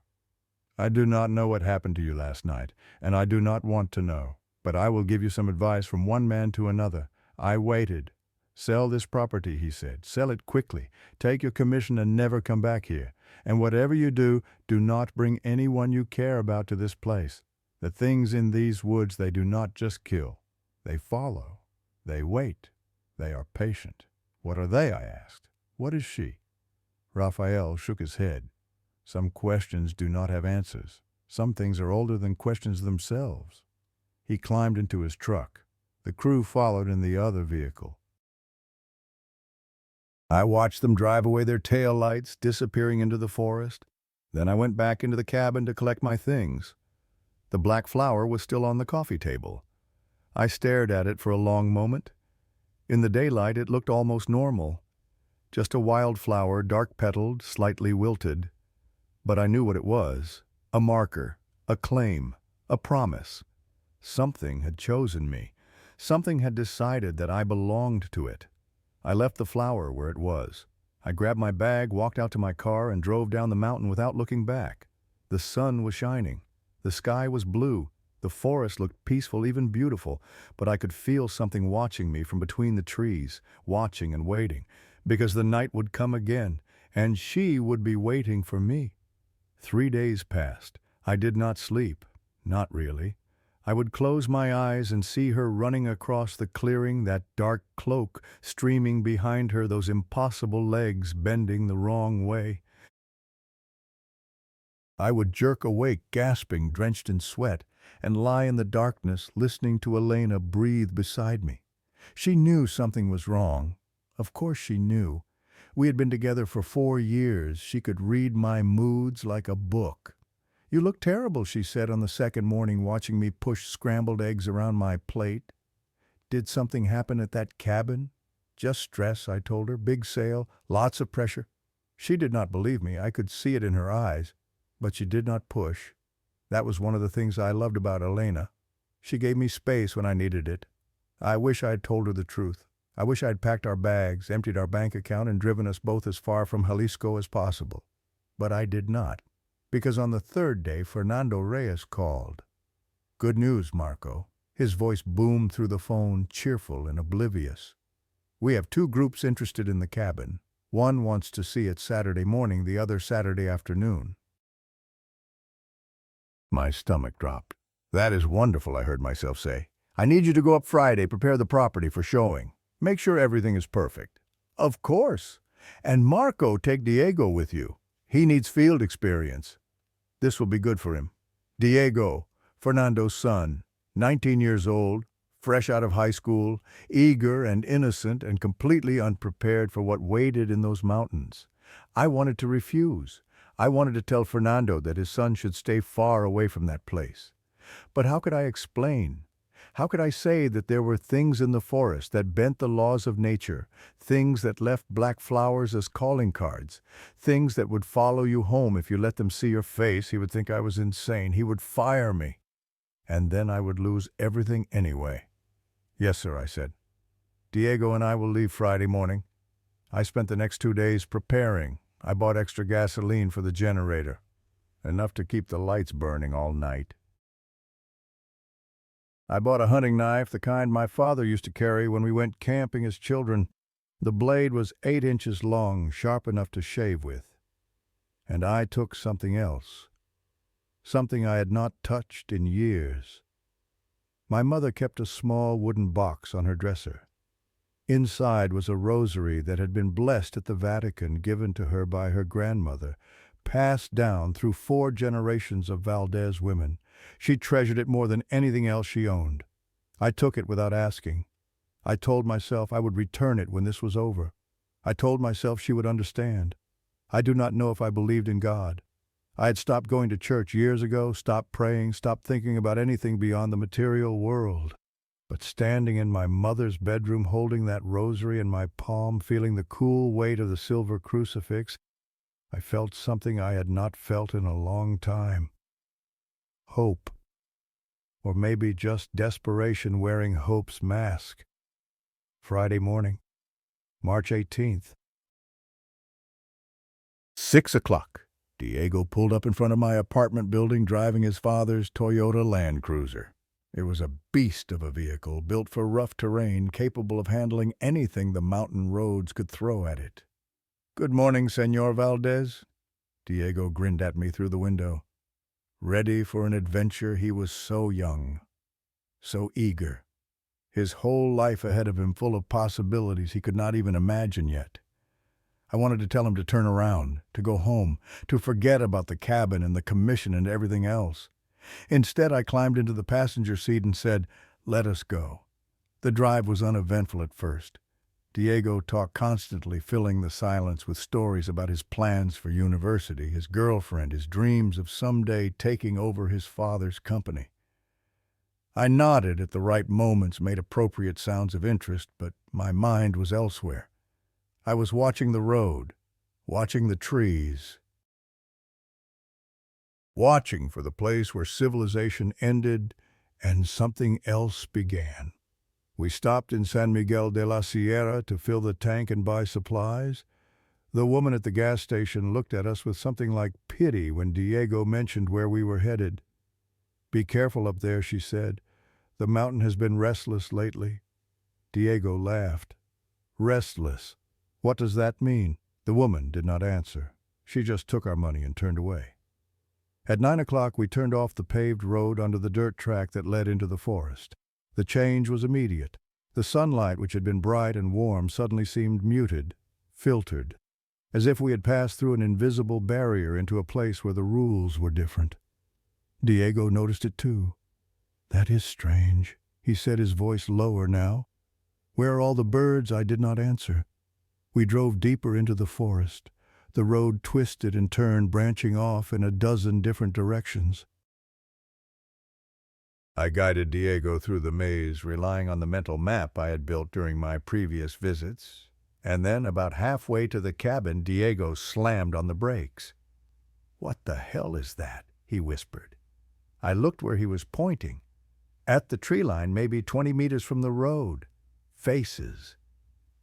"I do not know what happened to you last night, and I do not want to know. But I will give you some advice from one man to another. I waited. "Sell this property," he said. "Sell it quickly. Take your commission and never come back here. And whatever you do, do not bring anyone you care about to this place. The things in these woods they do not just kill. They follow. They wait. They are patient." "What are they?" I asked. "What is she?" Raphael shook his head. "Some questions do not have answers. Some things are older than questions themselves." He climbed into his truck. The crew followed in the other vehicle. I watched them drive away their tail lights, disappearing into the forest. Then I went back into the cabin to collect my things. The black flower was still on the coffee table. I stared at it for a long moment. In the daylight, it looked almost normal. Just a wild flower, dark-petaled, slightly wilted. But I knew what it was. A marker, a claim, a promise. Something had chosen me. Something had decided that I belonged to it. I left the flower where it was. I grabbed my bag, walked out to my car, and drove down the mountain without looking back. The sun was shining. The sky was blue. The forest looked peaceful, even beautiful, but I could feel something watching me from between the trees, watching and waiting, because the night would come again, and she would be waiting for me. 3 days passed. I did not sleep. Not really. I would close my eyes and see her running across the clearing, that dark cloak streaming behind her, those impossible legs bending the wrong way. I would jerk awake, gasping, drenched in sweat, and lie in the darkness, listening to Elena breathe beside me. She knew something was wrong. Of course she knew. We had been together for 4 years. She could read my moods like a book. "You look terrible," she said on the second morning, watching me push scrambled eggs around my plate. "Did something happen at that cabin?" "Just stress," I told her. "Big sale, lots of pressure." She did not believe me. I could see it in her eyes. But she did not push. That was one of the things I loved about Elena. She gave me space when I needed it. I wish I had told her the truth. I wish I had packed our bags, emptied our bank account, and driven us both as far from Jalisco as possible. But I did not. Because on the third day, Fernando Reyes called. "Good news, Marco." His voice boomed through the phone, cheerful and oblivious. "We have 2 groups interested in the cabin. One wants to see it Saturday morning, the other Saturday afternoon." My stomach dropped. "That is wonderful," I heard myself say. "I need you to go up Friday, prepare the property for showing. Make sure everything is perfect." "Of course. And Marco, take Diego with you. He needs field experience. This will be good for him." Diego, Fernando's son, 19 years old, fresh out of high school, eager and innocent and completely unprepared for what waited in those mountains. I wanted to refuse. I wanted to tell Fernando that his son should stay far away from that place. But how could I explain? How could I say that there were things in the forest that bent the laws of nature, things that left black flowers as calling cards, things that would follow you home if you let them see your face? He would think I was insane. He would fire me. And then I would lose everything anyway. "Yes, sir," I said. "Diego and I will leave Friday morning." I spent the next 2 days preparing. I bought extra gasoline for the generator, enough to keep the lights burning all night. I bought a hunting knife, the kind my father used to carry when we went camping as children. The blade was 8 inches long, sharp enough to shave with. And I took something else, something I had not touched in years. My mother kept a small wooden box on her dresser. Inside was a rosary that had been blessed at the Vatican, given to her by her grandmother, passed down through 4 generations of Valdez women. She treasured it more than anything else she owned. I took it without asking. I told myself I would return it when this was over. I told myself she would understand. I do not know if I believed in God. I had stopped going to church years ago, stopped praying, stopped thinking about anything beyond the material world. But standing in my mother's bedroom, holding that rosary in my palm, feeling the cool weight of the silver crucifix, I felt something I had not felt in a long time. Hope. Or maybe just desperation wearing hope's mask. Friday morning, March 18th. 6 o'clock. Diego pulled up in front of my apartment building, driving his father's Toyota Land Cruiser. It was a beast of a vehicle, built for rough terrain, capable of handling anything the mountain roads could throw at it. "Good morning, Senor Valdez." Diego grinned at me through the window. Ready for an adventure, he was so young, so eager. His whole life ahead of him, full of possibilities he could not even imagine yet. I wanted to tell him to turn around, to go home, to forget about the cabin and the commission and everything else. Instead, I climbed into the passenger seat and said, "Let us go." The drive was uneventful at first. Diego talked constantly, filling the silence with stories about his plans for university, his girlfriend, his dreams of someday taking over his father's company. I nodded at the right moments, made appropriate sounds of interest, but my mind was elsewhere. I was watching the road, watching the trees, watching for the place where civilization ended and something else began. We stopped in San Miguel de la Sierra to fill the tank and buy supplies. The woman at the gas station looked at us with something like pity when Diego mentioned where we were headed. "Be careful up there," she said. "The mountain has been restless lately." Diego laughed. "Restless? What does that mean?" The woman did not answer. She just took our money and turned away. At 9 o'clock, we turned off the paved road onto the dirt track that led into the forest. The change was immediate. The sunlight, which had been bright and warm, suddenly seemed muted, filtered, as if we had passed through an invisible barrier into a place where the rules were different. Diego noticed it too. "That is strange," he said, his voice lower now. "Where are all the birds?" I did not answer. We drove deeper into the forest. The road twisted and turned, branching off in a dozen different directions. I guided Diego through the maze, relying on the mental map I had built during my previous visits. And then, about halfway to the cabin, Diego slammed on the brakes. "What the hell is that?" he whispered. I looked where he was pointing. At the tree line, maybe 20 meters from the road. Faces.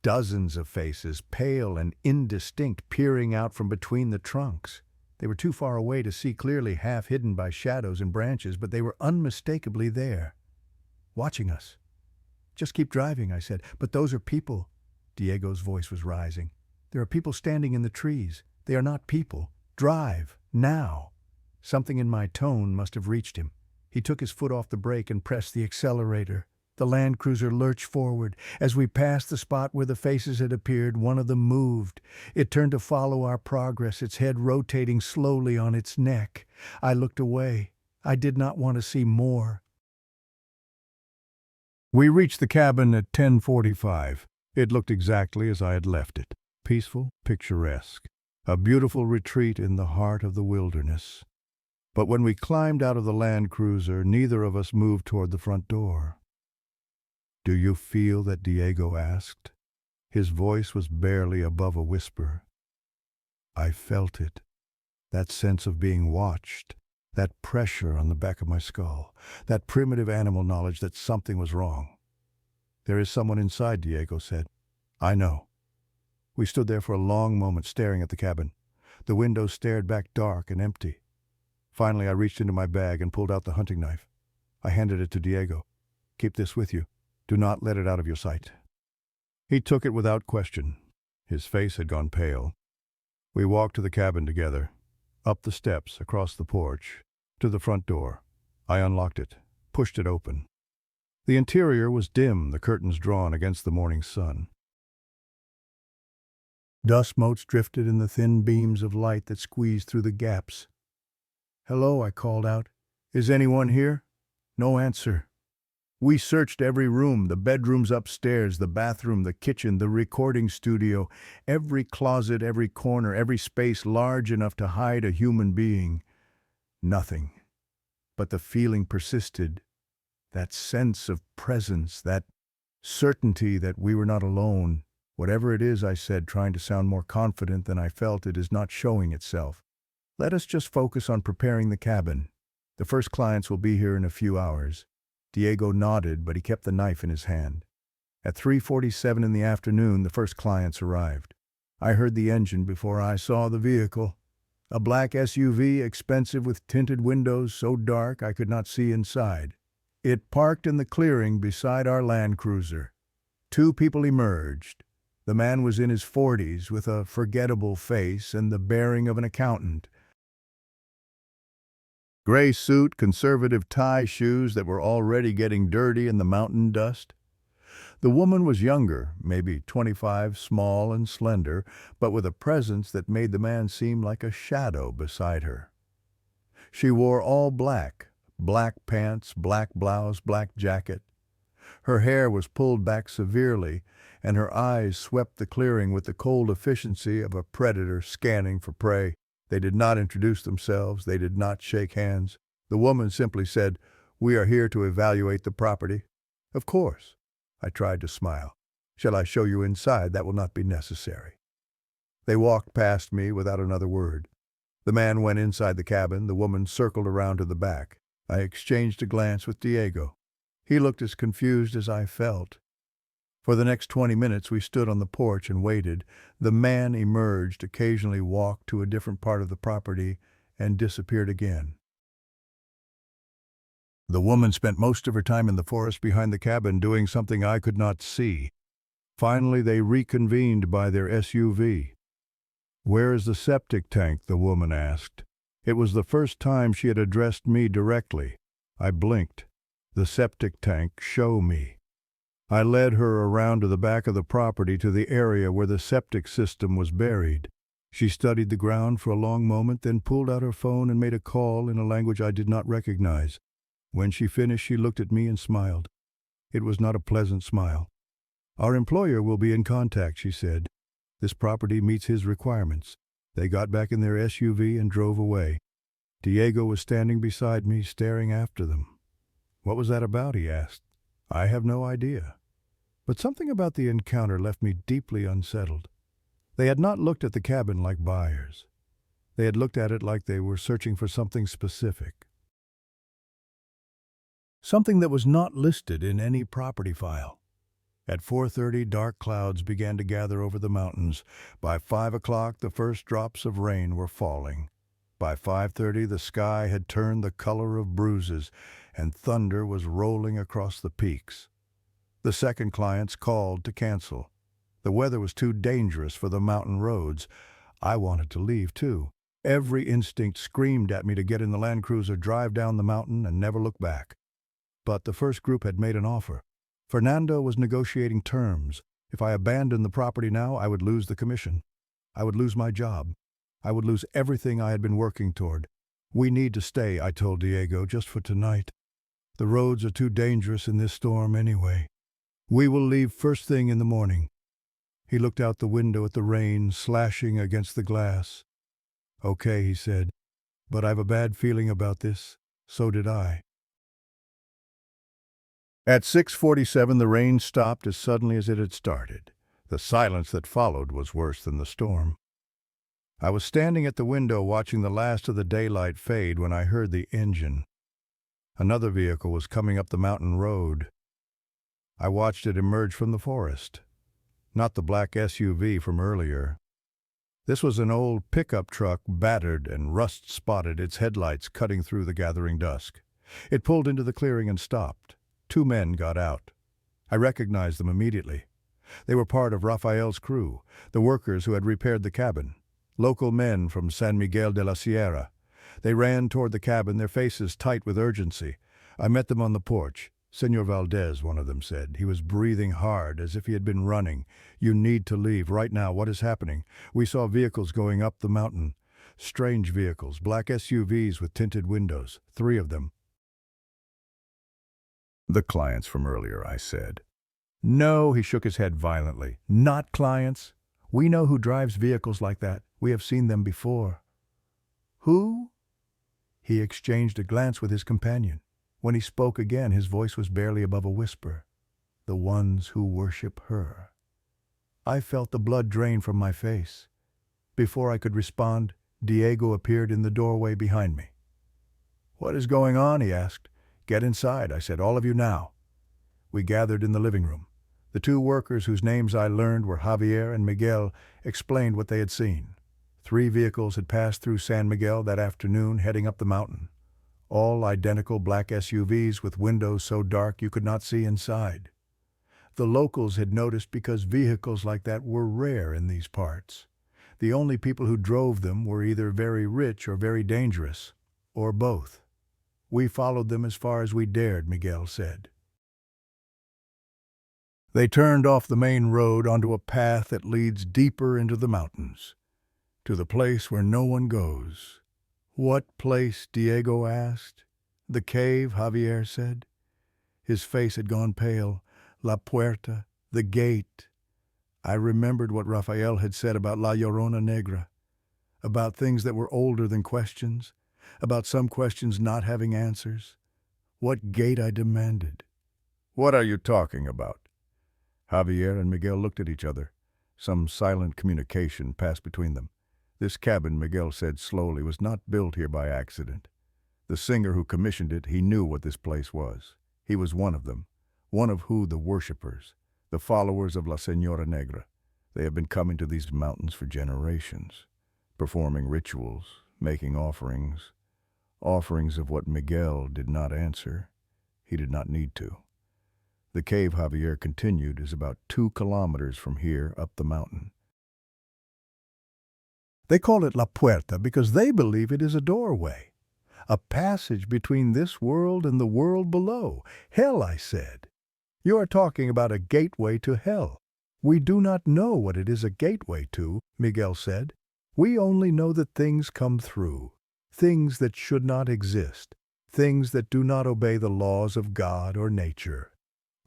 Dozens of faces, pale and indistinct, peering out from between the trunks. They were too far away to see clearly, half hidden by shadows and branches, but they were unmistakably there, watching us. "Just keep driving," I said. "But those are people." Diego's voice was rising. "There are people standing in the trees. They are not people. Drive, now." Something in my tone must have reached him. He took his foot off the brake and pressed the accelerator. The Land Cruiser lurched forward. As we passed the spot where the faces had appeared, one of them moved. It turned to follow our progress, its head rotating slowly on its neck. I looked away. I did not want to see more. We reached the cabin at 10:45. It looked exactly as I had left it. Peaceful, picturesque. A beautiful retreat in the heart of the wilderness. But when we climbed out of the Land Cruiser, neither of us moved toward the front door. "Do you feel that?" Diego asked. His voice was barely above a whisper. I felt it. That sense of being watched. That pressure on the back of my skull. That primitive animal knowledge that something was wrong. "There is someone inside," Diego said. "I know." We stood there for a long moment, staring at the cabin. The window stared back dark and empty. Finally, I reached into my bag and pulled out the hunting knife. I handed it to Diego. "Keep this with you. Do not let it out of your sight." He took it without question. His face had gone pale. We walked to the cabin together, up the steps, across the porch, to the front door. I unlocked it, pushed it open. The interior was dim, the curtains drawn against the morning sun. Dust motes drifted in the thin beams of light that squeezed through the gaps. "Hello," I called out. "Is anyone here?" No answer. We searched every room, the bedrooms upstairs, the bathroom, the kitchen, the recording studio, every closet, every corner, every space large enough to hide a human being. Nothing. But the feeling persisted. That sense of presence, that certainty that we were not alone. "Whatever it is," I said, trying to sound more confident than I felt, "it is not showing itself. Let us just focus on preparing the cabin. The first clients will be here in a few hours." Diego nodded, but he kept the knife in his hand. At 3:47 in the afternoon, the first clients arrived. I heard the engine before I saw the vehicle. A black SUV, expensive, with tinted windows so dark I could not see inside. It parked in the clearing beside our Land Cruiser. Two people emerged. The man was in his 40s with a forgettable face and the bearing of an accountant. Gray suit, conservative tie, shoes that were already getting dirty in the mountain dust. The woman was younger, maybe 25, small and slender, but with a presence that made the man seem like a shadow beside her. She wore all black, black pants, black blouse, black jacket. Her hair was pulled back severely, and her eyes swept the clearing with the cold efficiency of a predator scanning for prey. They did not introduce themselves. They did not shake hands. The woman simply said, "We are here to evaluate the property." "Of course." I tried to smile. "Shall I show you inside? That will not be necessary." They walked past me without another word. The man went inside the cabin. The woman circled around to the back. I exchanged a glance with Diego. He looked as confused as I felt. For the next 20 minutes we stood on the porch and waited. The man emerged, occasionally walked to a different part of the property, and disappeared again. The woman spent most of her time in the forest behind the cabin doing something I could not see. Finally they reconvened by their SUV. "Where is the septic tank?" the woman asked. It was the first time she had addressed me directly. I blinked. "The septic tank, show me." I led her around to the back of the property to the area where the septic system was buried. She studied the ground for a long moment, then pulled out her phone and made a call in a language I did not recognize. When she finished, she looked at me and smiled. It was not a pleasant smile. "Our employer will be in contact," she said. "This property meets his requirements." They got back in their SUV and drove away. Diego was standing beside me, staring after them. "What was that about?" he asked. "I have no idea." But something about the encounter left me deeply unsettled. They had not looked at the cabin like buyers. They had looked at it like they were searching for something specific. Something that was not listed in any property file. At 4:30, dark clouds began to gather over the mountains. By 5 o'clock, the first drops of rain were falling. By 5:30, the sky had turned the color of bruises, and thunder was rolling across the peaks. The second clients called to cancel. The weather was too dangerous for the mountain roads. I wanted to leave, too. Every instinct screamed at me to get in the Land Cruiser, drive down the mountain, and never look back. But the first group had made an offer. Fernando was negotiating terms. If I abandoned the property now, I would lose the commission. I would lose my job. I would lose everything I had been working toward. "We need to stay," I told Diego, "just for tonight. The roads are too dangerous in this storm anyway. We will leave first thing in the morning." He looked out the window at the rain slashing against the glass. "Okay," he said, "but I've a bad feeling about this." So did I. At 6:47, the rain stopped as suddenly as it had started. The silence that followed was worse than the storm. I was standing at the window watching the last of the daylight fade when I heard the engine. Another vehicle was coming up the mountain road. I watched it emerge from the forest. Not the black SUV from earlier. This was an old pickup truck, battered and rust-spotted, its headlights cutting through the gathering dusk. It pulled into the clearing and stopped. 2 men got out. I recognized them immediately. They were part of Rafael's crew, the workers who had repaired the cabin. Local men from San Miguel de la Sierra. They ran toward the cabin, their faces tight with urgency. I met them on the porch. "Senor Valdez," one of them said. He was breathing hard, as if he had been running. "You need to leave right now. What is happening?" "We saw vehicles going up the mountain. Strange vehicles, black SUVs with tinted windows. 3 of them." "The clients from earlier," I said. "No," he shook his head violently. "Not clients. We know who drives vehicles like that. We have seen them before." "Who?" He exchanged a glance with his companion. When he spoke again, his voice was barely above a whisper. "The ones who worship her." I felt the blood drain from my face. Before I could respond, Diego appeared in the doorway behind me. "What is going on?" he asked. "Get inside," I said. "All of you now." We gathered in the living room. The 2 workers whose names I learned were Javier and Miguel explained what they had seen. 3 vehicles had passed through San Miguel that afternoon, heading up the mountain. All identical black SUVs with windows so dark you could not see inside. The locals had noticed because vehicles like that were rare in these parts. The only people who drove them were either very rich or very dangerous, or both. We followed them as far as we dared, Miguel said. They turned off the main road onto a path that leads deeper into the mountains, to the place where no one goes. What place? Diego asked. The cave, Javier said. His face had gone pale. La Puerta, the gate. I remembered what Rafael had said about La Llorona Negra, about things that were older than questions, about some questions not having answers. What gate, I demanded. What are you talking about? Javier and Miguel looked at each other. Some silent communication passed between them. This cabin, Miguel said slowly, was not built here by accident. The singer who commissioned it, he knew what this place was. He was one of them, one of who the worshippers, the followers of La Señora Negra. They have been coming to these mountains for generations, performing rituals, making offerings of what Miguel did not answer. He did not need to. The cave, Javier continued, is about 2 kilometers from here up the mountain. They call it La Puerta because they believe it is a doorway, a passage between this world and the world below. Hell, I said. You are talking about a gateway to hell. We do not know what it is a gateway to, Miguel said. We only know that things come through, things that should not exist, things that do not obey the laws of God or nature.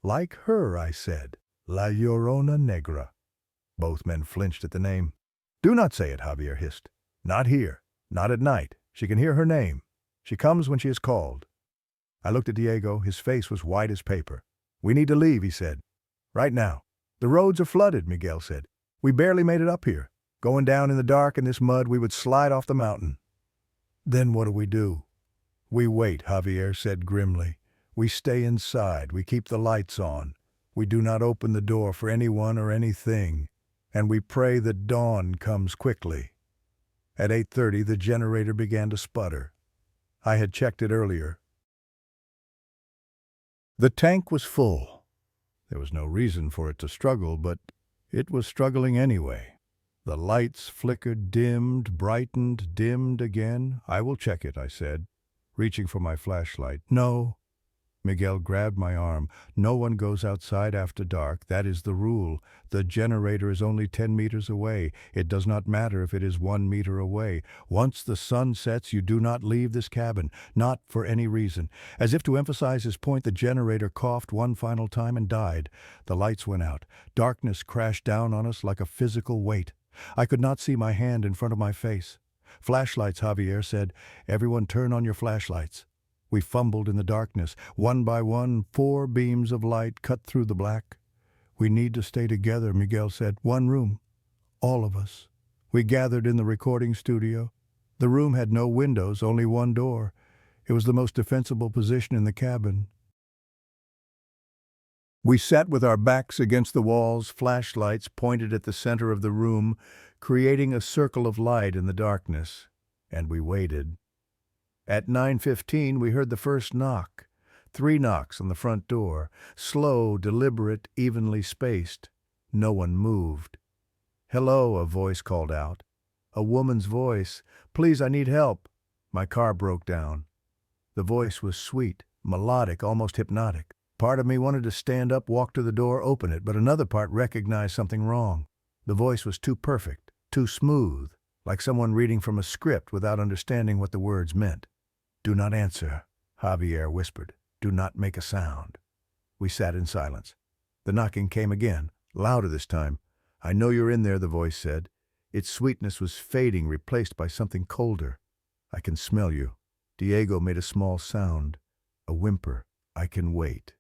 Like her, I said, La Llorona Negra. Both men flinched at the name. Do not say it, Javier hissed. Not here, not at night. She can hear her name. She comes when she is called. I looked at Diego. His face was white as paper. We need to leave, he said. Right now. The roads are flooded, Miguel said. We barely made it up here. Going down in the dark in this mud, we would slide off the mountain. Then what do? We wait, Javier said grimly. We stay inside. We keep the lights on. We do not open the door for anyone or anything. And we pray that dawn comes quickly. At 8:30, the generator began to sputter. I had checked it earlier. The tank was full. There was no reason for it to struggle, but it was struggling anyway. The lights flickered, dimmed, brightened, dimmed again. I will check it, I said, reaching for my flashlight. No. Miguel grabbed my arm. No one goes outside after dark. That is the rule. The generator is only 10 meters away. It does not matter if it is 1 meter away. Once the sun sets, you do not leave this cabin, not for any reason. As if to emphasize his point, the generator coughed one final time and died. The lights went out. Darkness crashed down on us like a physical weight. I could not see my hand in front of my face. Flashlights, Javier said. Everyone turn on your flashlights. We fumbled in the darkness. One by one, 4 beams of light cut through the black. We need to stay together, Miguel said. One room. All of us. We gathered in the recording studio. The room had no windows, only one door. It was the most defensible position in the cabin. We sat with our backs against the walls, flashlights pointed at the center of the room, creating a circle of light in the darkness. And we waited. At 9:15, we heard the first knock. 3 knocks on the front door, slow, deliberate, evenly spaced. No one moved. Hello, a voice called out. A woman's voice. Please, I need help. My car broke down. The voice was sweet, melodic, almost hypnotic. Part of me wanted to stand up, walk to the door, open it, but another part recognized something wrong. The voice was too perfect, too smooth, like someone reading from a script without understanding what the words meant. Do not answer, Javier whispered. Do not make a sound. We sat in silence. The knocking came again, louder this time. I know you're in there, the voice said. Its sweetness was fading, replaced by something colder. I can smell you. Diego made a small sound, a whimper. I can wait.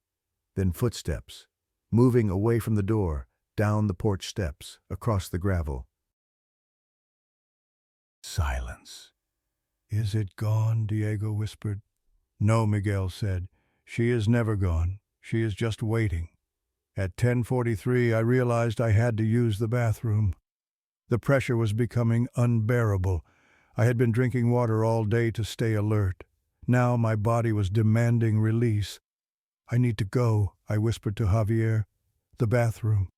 Then footsteps, moving away from the door, down the porch steps, across the gravel. Silence. Is it gone? Diego whispered. No, Miguel said. She is never gone. She is just waiting. At 10:43, I realized I had to use the bathroom. The pressure was becoming unbearable. I had been drinking water all day to stay alert. Now my body was demanding release. "I need to go," I whispered to Javier. "The bathroom."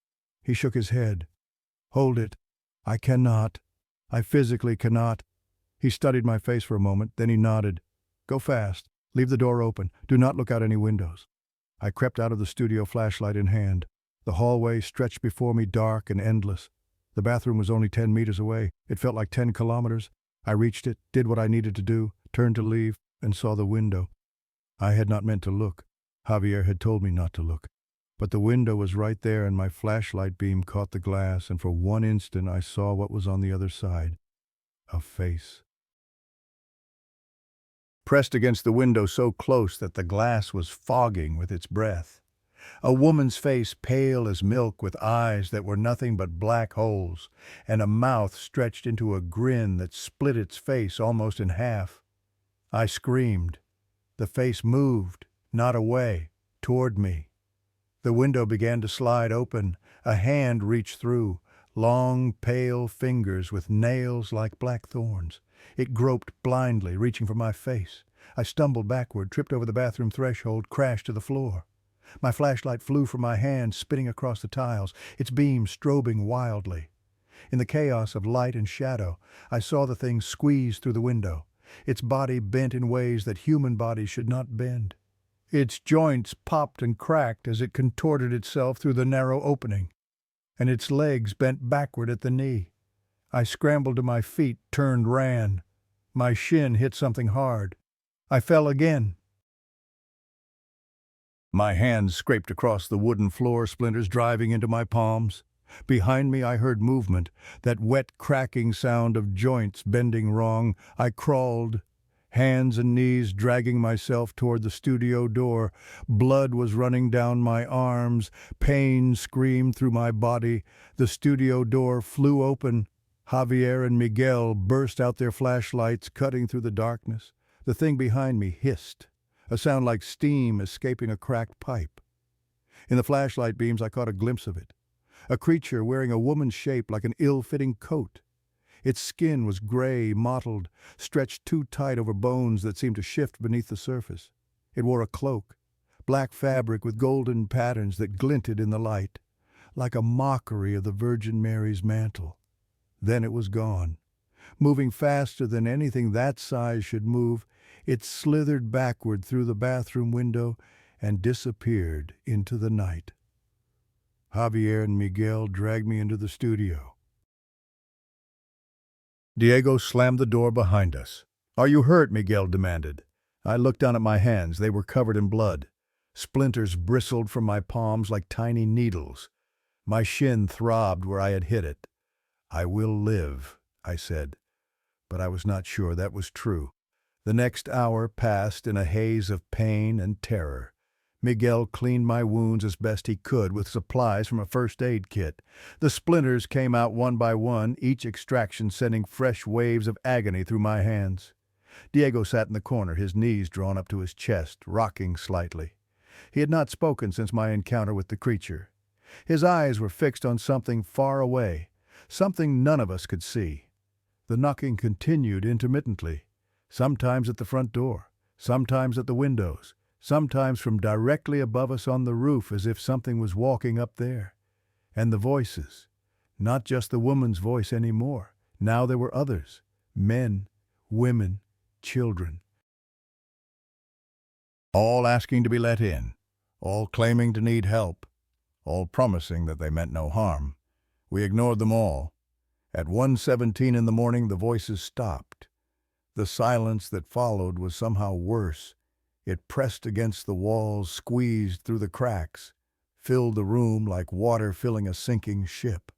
He shook his head. "Hold it. I cannot. I physically cannot." He studied my face for a moment, then he nodded. "Go fast. Leave the door open. Do not look out any windows." I crept out of the studio, flashlight in hand. The hallway stretched before me, dark and endless. The bathroom was only 10 meters away. It felt like 10 kilometers. I reached it, did what I needed to do, turned to leave, and saw the window. I had not meant to look. Javier had told me not to look. But the window was right there, and my flashlight beam caught the glass, and for one instant I saw what was on the other side. A face. Pressed against the window so close that the glass was fogging with its breath. A woman's face, pale as milk, with eyes that were nothing but black holes, and a mouth stretched into a grin that split its face almost in half. I screamed. The face moved, not away, toward me. The window began to slide open. A hand reached through, long, pale fingers with nails like black thorns. It groped blindly, reaching for my face. I stumbled backward, tripped over the bathroom threshold, crashed to the floor. My flashlight flew from my hand, spinning across the tiles, its beam strobing wildly. In the chaos of light and shadow, I saw the thing squeeze through the window. Its body bent in ways that human bodies should not bend. Its joints popped and cracked as it contorted itself through the narrow opening, and its legs bent backward at the knee. I scrambled to my feet, turned, ran. My shin hit something hard. I fell again. My hands scraped across the wooden floor, splinters driving into my palms. Behind me I heard movement, that wet cracking sound of joints bending wrong. I crawled, hands and knees dragging myself toward the studio door. Blood was running down my arms. Pain screamed through my body. The studio door flew open. Javier and Miguel burst out their flashlights, cutting through the darkness. The thing behind me hissed, a sound like steam escaping a cracked pipe. In the flashlight beams I caught a glimpse of it. A creature wearing a woman's shape like an ill-fitting coat. Its skin was gray, mottled, stretched too tight over bones that seemed to shift beneath the surface. It wore a cloak, black fabric with golden patterns that glinted in the light, like a mockery of the Virgin Mary's mantle. Then it was gone. Moving faster than anything that size should move, it slithered backward through the bathroom window and disappeared into the night. Javier and Miguel dragged me into the studio. Diego slammed the door behind us. "Are you hurt?" Miguel demanded. I looked down at my hands. They were covered in blood. Splinters bristled from my palms like tiny needles. My shin throbbed where I had hit it. "I will live," I said, but I was not sure that was true. The next hour passed in a haze of pain and terror. Miguel cleaned my wounds as best he could with supplies from a first aid kit. The splinters came out one by one, each extraction sending fresh waves of agony through my hands. Diego sat in the corner, his knees drawn up to his chest, rocking slightly. He had not spoken since my encounter with the creature. His eyes were fixed on something far away, something none of us could see. The knocking continued intermittently, sometimes at the front door, sometimes at the windows, sometimes from directly above us on the roof as if something was walking up there. And the voices, not just the woman's voice anymore. Now there were others, men, women, children. All asking to be let in, all claiming to need help, all promising that they meant no harm. We ignored them all. At 1:17 in the morning, the voices stopped. The silence that followed was somehow worse. It pressed against the walls, squeezed through the cracks, filled the room like water filling a sinking ship.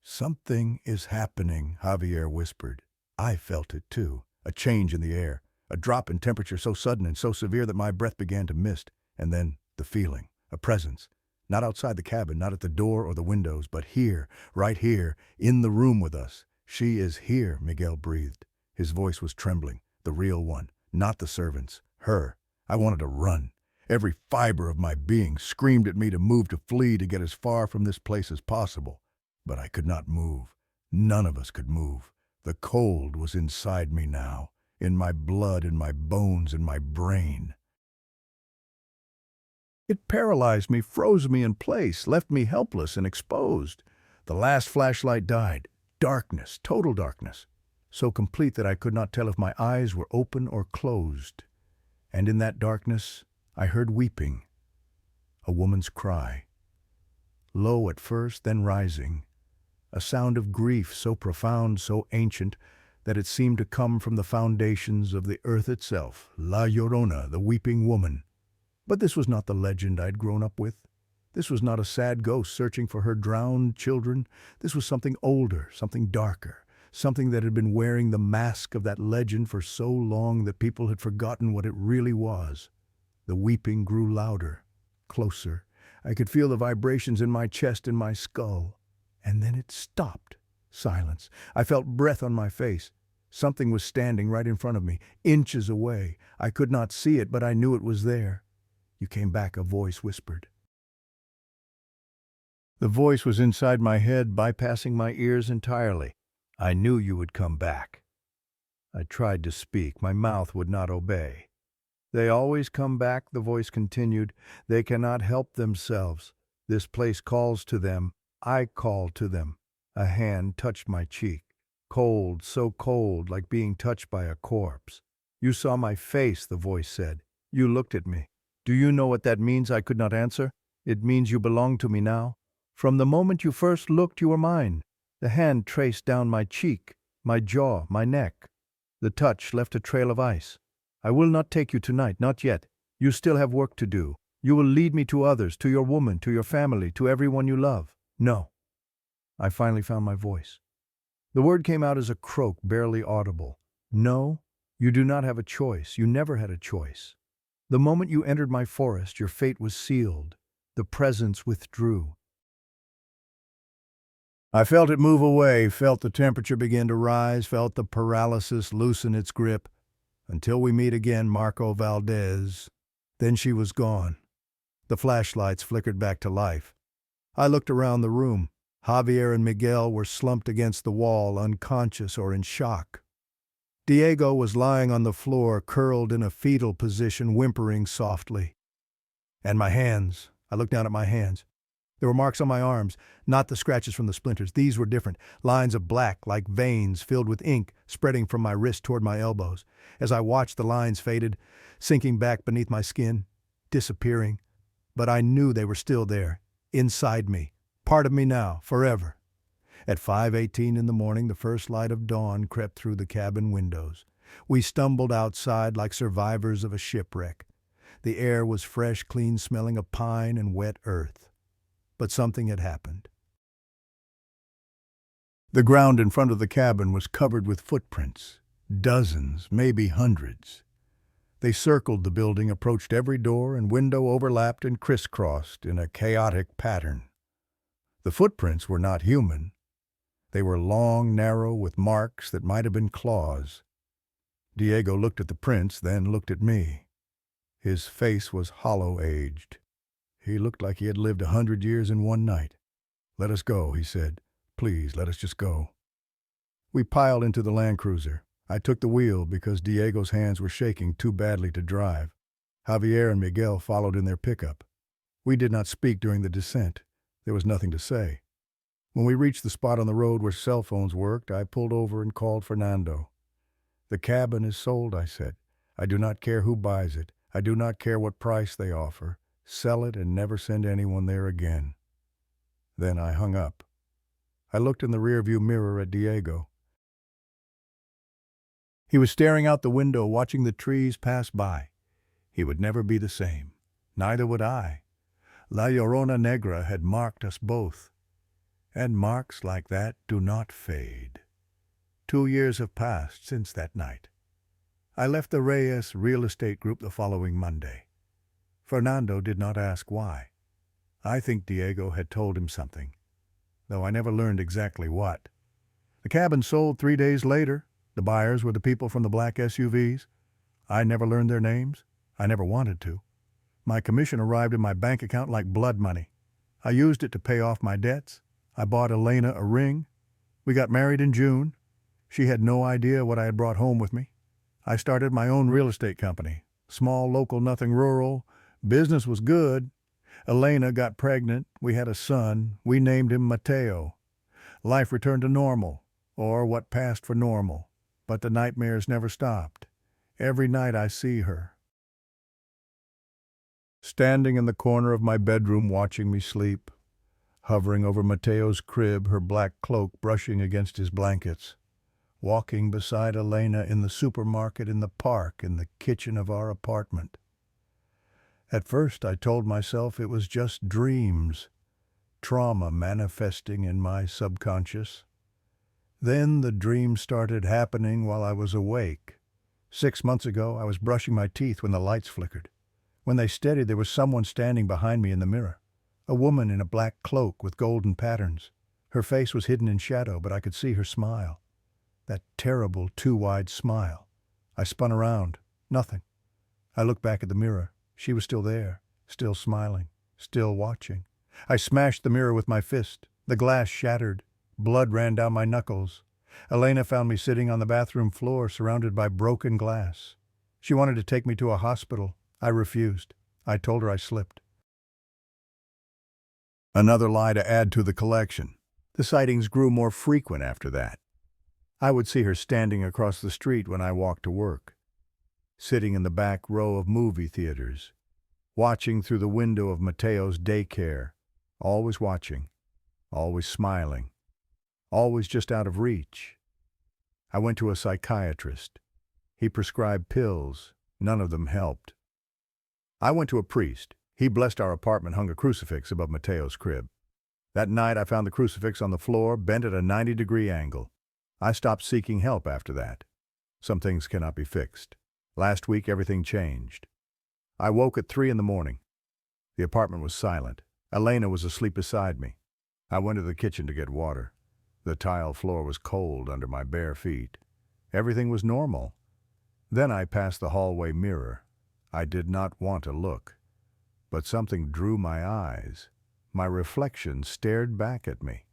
"Something is happening," Javier whispered. I felt it too, a change in the air, a drop in temperature so sudden and so severe that my breath began to mist, and then the feeling, a presence. Not outside the cabin, not at the door or the windows, but here, right here, in the room with us. "She is here," Miguel breathed. His voice was trembling, the real one, not the servant's, her. I wanted to run. Every fiber of my being screamed at me to move, to flee, to get as far from this place as possible. But I could not move. None of us could move. The cold was inside me now. in my blood, in my bones, in my brain. It paralyzed me, froze me in place, left me helpless and exposed. The last flashlight died. Darkness, total darkness, so complete that I could not tell if my eyes were open or closed. And in that darkness, I heard weeping, a woman's cry. Low at first, then rising, a sound of grief so profound, so ancient, that it seemed to come from the foundations of the earth itself. La Llorona, the weeping woman. But this was not the legend I'd grown up with. This was not a sad ghost searching for her drowned children. This was something older, something darker, something that had been wearing the mask of that legend for so long that people had forgotten what it really was. The weeping grew louder, closer. I could feel the vibrations in my chest and my skull. And then it stopped. Silence. I felt breath on my face. Something was standing right in front of me, inches away. I could not see it, but I knew it was there. You came back, a voice whispered. The voice was inside my head, bypassing my ears entirely. I knew you would come back. I tried to speak. My mouth would not obey. They always come back, the voice continued. They cannot help themselves. This place calls to them. I call to them. A hand touched my cheek. Cold, so cold, like being touched by a corpse. You saw my face, the voice said. You looked at me. Do you know what that means? I could not answer. It means you belong to me now. From the moment you first looked, you were mine. The hand traced down my cheek, my jaw, my neck. The touch left a trail of ice. I will not take you tonight, not yet. You still have work to do. You will lead me to others, to your woman, to your family, to everyone you love. No. I finally found my voice. The word came out as a croak, barely audible. No, you do not have a choice. You never had a choice. The moment you entered my forest, your fate was sealed. The presence withdrew. I felt it move away, felt the temperature begin to rise, felt the paralysis loosen its grip. Until we meet again, Marco Valdez. Then she was gone. The flashlights flickered back to life. I looked around the room. Javier and Miguel were slumped against the wall, unconscious or in shock. Diego was lying on the floor, curled in a fetal position, whimpering softly. And my hands. I looked down at my hands. There were marks on my arms, not the scratches from the splinters. These were different, lines of black, like veins filled with ink, spreading from my wrist toward my elbows. As I watched, the lines faded, sinking back beneath my skin, disappearing. But I knew they were still there, inside me, part of me now, forever. At 5:18 in the morning, the first light of dawn crept through the cabin windows. We stumbled outside like survivors of a shipwreck. The air was fresh, clean smelling of pine and wet earth. But something had happened. The ground in front of the cabin was covered with footprints. Dozens, maybe hundreds. They circled the building, approached every door and window, overlapped and crisscrossed in a chaotic pattern. The footprints were not human. They were long, narrow, with marks that might have been claws. Diego looked at the prints, then looked at me. His face was hollow-aged. He looked like he had lived 100 years in one night. "Let us go," he said. "Please, let us just go." We piled into the Land Cruiser. I took the wheel because Diego's hands were shaking too badly to drive. Javier and Miguel followed in their pickup. We did not speak during the descent. There was nothing to say. When we reached the spot on the road where cell phones worked, I pulled over and called Fernando. "The cabin is sold," I said. "I do not care who buys it. I do not care what price they offer. Sell it and never send anyone there again." Then I hung up. I looked in the rearview mirror at Diego. He was staring out the window, watching the trees pass by. He would never be the same. Neither would I. La Llorona Negra had marked us both. And marks like that do not fade. 2 years have passed since that night. I left the Reyes Real Estate Group the following Monday. Fernando did not ask why. I think Diego had told him something, though I never learned exactly what. The cabin sold 3 days later. The buyers were the people from the black SUVs. I never learned their names. I never wanted to. My commission arrived in my bank account like blood money. I used it to pay off my debts. I bought Elena a ring. We got married in June. She had no idea what I had brought home with me. I started my own real estate company. Small, local, nothing rural. Business was good. Elena got pregnant. We had a son. We named him Mateo. Life returned to normal, or what passed for normal. But the nightmares never stopped. Every night I see her, standing in the corner of my bedroom watching me sleep, hovering over Mateo's crib, her black cloak brushing against his blankets, walking beside Elena in the supermarket, in the park, in the kitchen of our apartment. At first I told myself it was just dreams, trauma manifesting in my subconscious. Then the dreams started happening while I was awake. 6 months ago I was brushing my teeth when the lights flickered. When they steadied, there was someone standing behind me in the mirror. A woman in a black cloak with golden patterns. Her face was hidden in shadow, but I could see her smile. That terrible, too-wide smile. I spun around. Nothing. I looked back at the mirror. She was still there, still smiling, still watching. I smashed the mirror with my fist. The glass shattered. Blood ran down my knuckles. Elena found me sitting on the bathroom floor, surrounded by broken glass. She wanted to take me to a hospital. I refused. I told her I slipped. Another lie to add to the collection. The sightings grew more frequent after that. I would see her standing across the street when I walked to work, sitting in the back row of movie theaters, watching through the window of Mateo's daycare, always watching, always smiling, always just out of reach. I went to a psychiatrist. He prescribed pills. None of them helped. I went to a priest. He blessed our apartment, hung a crucifix above Mateo's crib. That night I found the crucifix on the floor, bent at a 90-degree angle. I stopped seeking help after that. Some things cannot be fixed. Last week everything changed. I woke at 3 in the morning. The apartment was silent. Elena was asleep beside me. I went to the kitchen to get water. The tile floor was cold under my bare feet. Everything was normal. Then I passed the hallway mirror. I did not want to look, but something drew my eyes. My reflection stared back at me.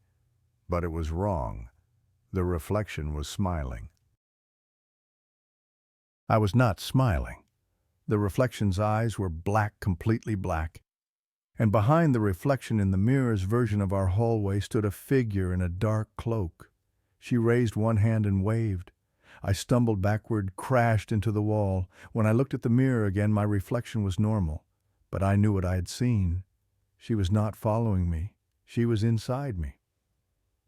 But it was wrong. The reflection was smiling. I was not smiling. The reflection's eyes were black, completely black. And behind the reflection in the mirror's version of our hallway stood a figure in a dark cloak. She raised one hand and waved. I stumbled backward, crashed into the wall. When I looked at the mirror again, my reflection was normal. But I knew what I had seen. She was not following me. She was inside me.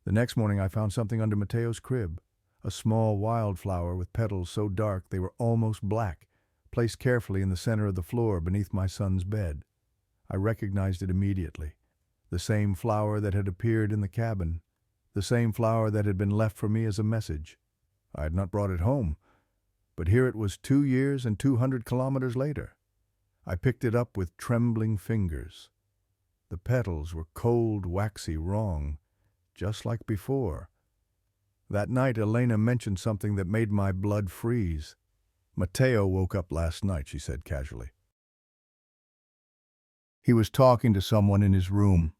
The next morning I found something under Mateo's crib. A small wildflower with petals so dark they were almost black, placed carefully in the center of the floor beneath my son's bed. I recognized it immediately. The same flower that had appeared in the cabin. The same flower that had been left for me as a message. I had not brought it home, but here it was 2 years and 200 kilometers later. I picked it up with trembling fingers. The petals were cold, waxy, wrong, just like before. That night Elena mentioned something that made my blood freeze. "Mateo woke up last night," she said casually. "He was talking to someone in his room.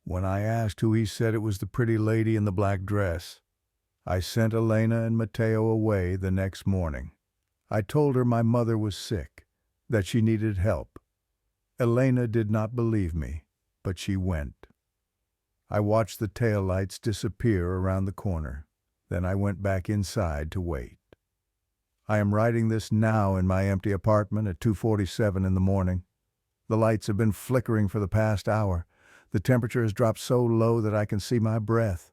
When I asked who, he said it was the pretty lady in the black dress. I sent Elena and Mateo away the next morning. I told her my mother was sick, that she needed help. Elena did not believe me, but she went. I watched the taillights disappear around the corner. Then I went back inside to wait. I am writing this now in my empty apartment at 2:47 in the morning. The lights have been flickering for the past hour. The temperature has dropped so low that I can see my breath.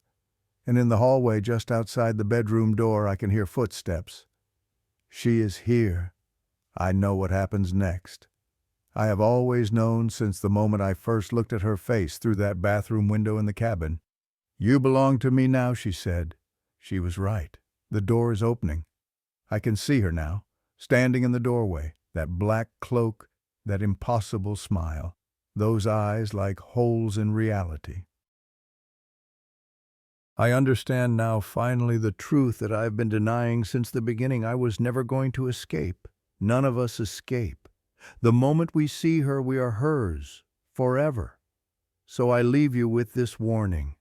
And in the hallway just outside the bedroom door I can hear footsteps. She is here. I know what happens next. I have always known since the moment I first looked at her face through that bathroom window in the cabin. 'You belong to me now,' she said. She was right. The door is opening. I can see her now, standing in the doorway, that black cloak, that impossible smile, those eyes like holes in reality. I understand now finally the truth that I have been denying since the beginning. I was never going to escape. None of us escape. The moment we see her, we are hers, forever. So I leave you with this warning.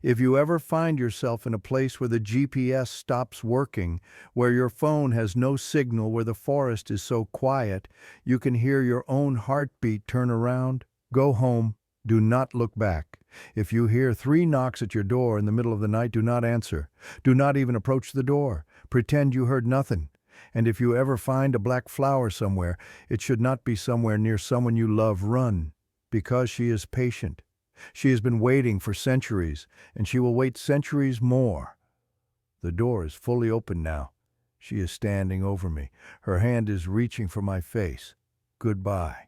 If you ever find yourself in a place where the GPS stops working, where your phone has no signal, where the forest is so quiet, you can hear your own heartbeat, turn around, go home, do not look back. If you hear 3 knocks at your door in the middle of the night, do not answer. Do not even approach the door. Pretend you heard nothing. And if you ever find a black flower somewhere, it should not be somewhere near someone you love. Run, because she is patient. She has been waiting for centuries, and she will wait centuries more. The door is fully open now. She is standing over me. Her hand is reaching for my face. Goodbye.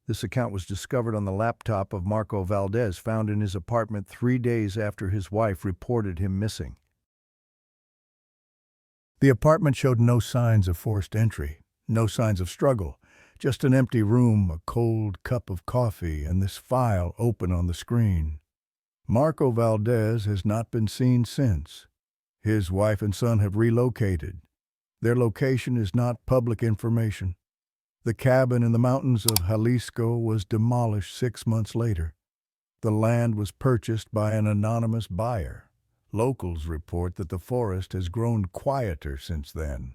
This account was discovered on the laptop of Marco Valdez, found in his apartment 3 days after his wife reported him missing. The apartment showed no signs of forced entry, no signs of struggle, just an empty room, a cold cup of coffee, and this file open on the screen. Marco Valdez has not been seen since. His wife and son have relocated. Their location is not public information. The cabin in the mountains of Jalisco was demolished 6 months later. The land was purchased by an anonymous buyer. Locals report that the forest has grown quieter since then,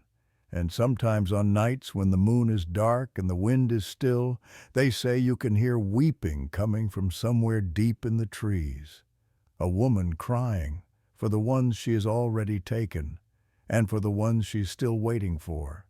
and sometimes on nights when the moon is dark and the wind is still, they say you can hear weeping coming from somewhere deep in the trees. A woman crying for the ones she has already taken and for the ones she's still waiting for.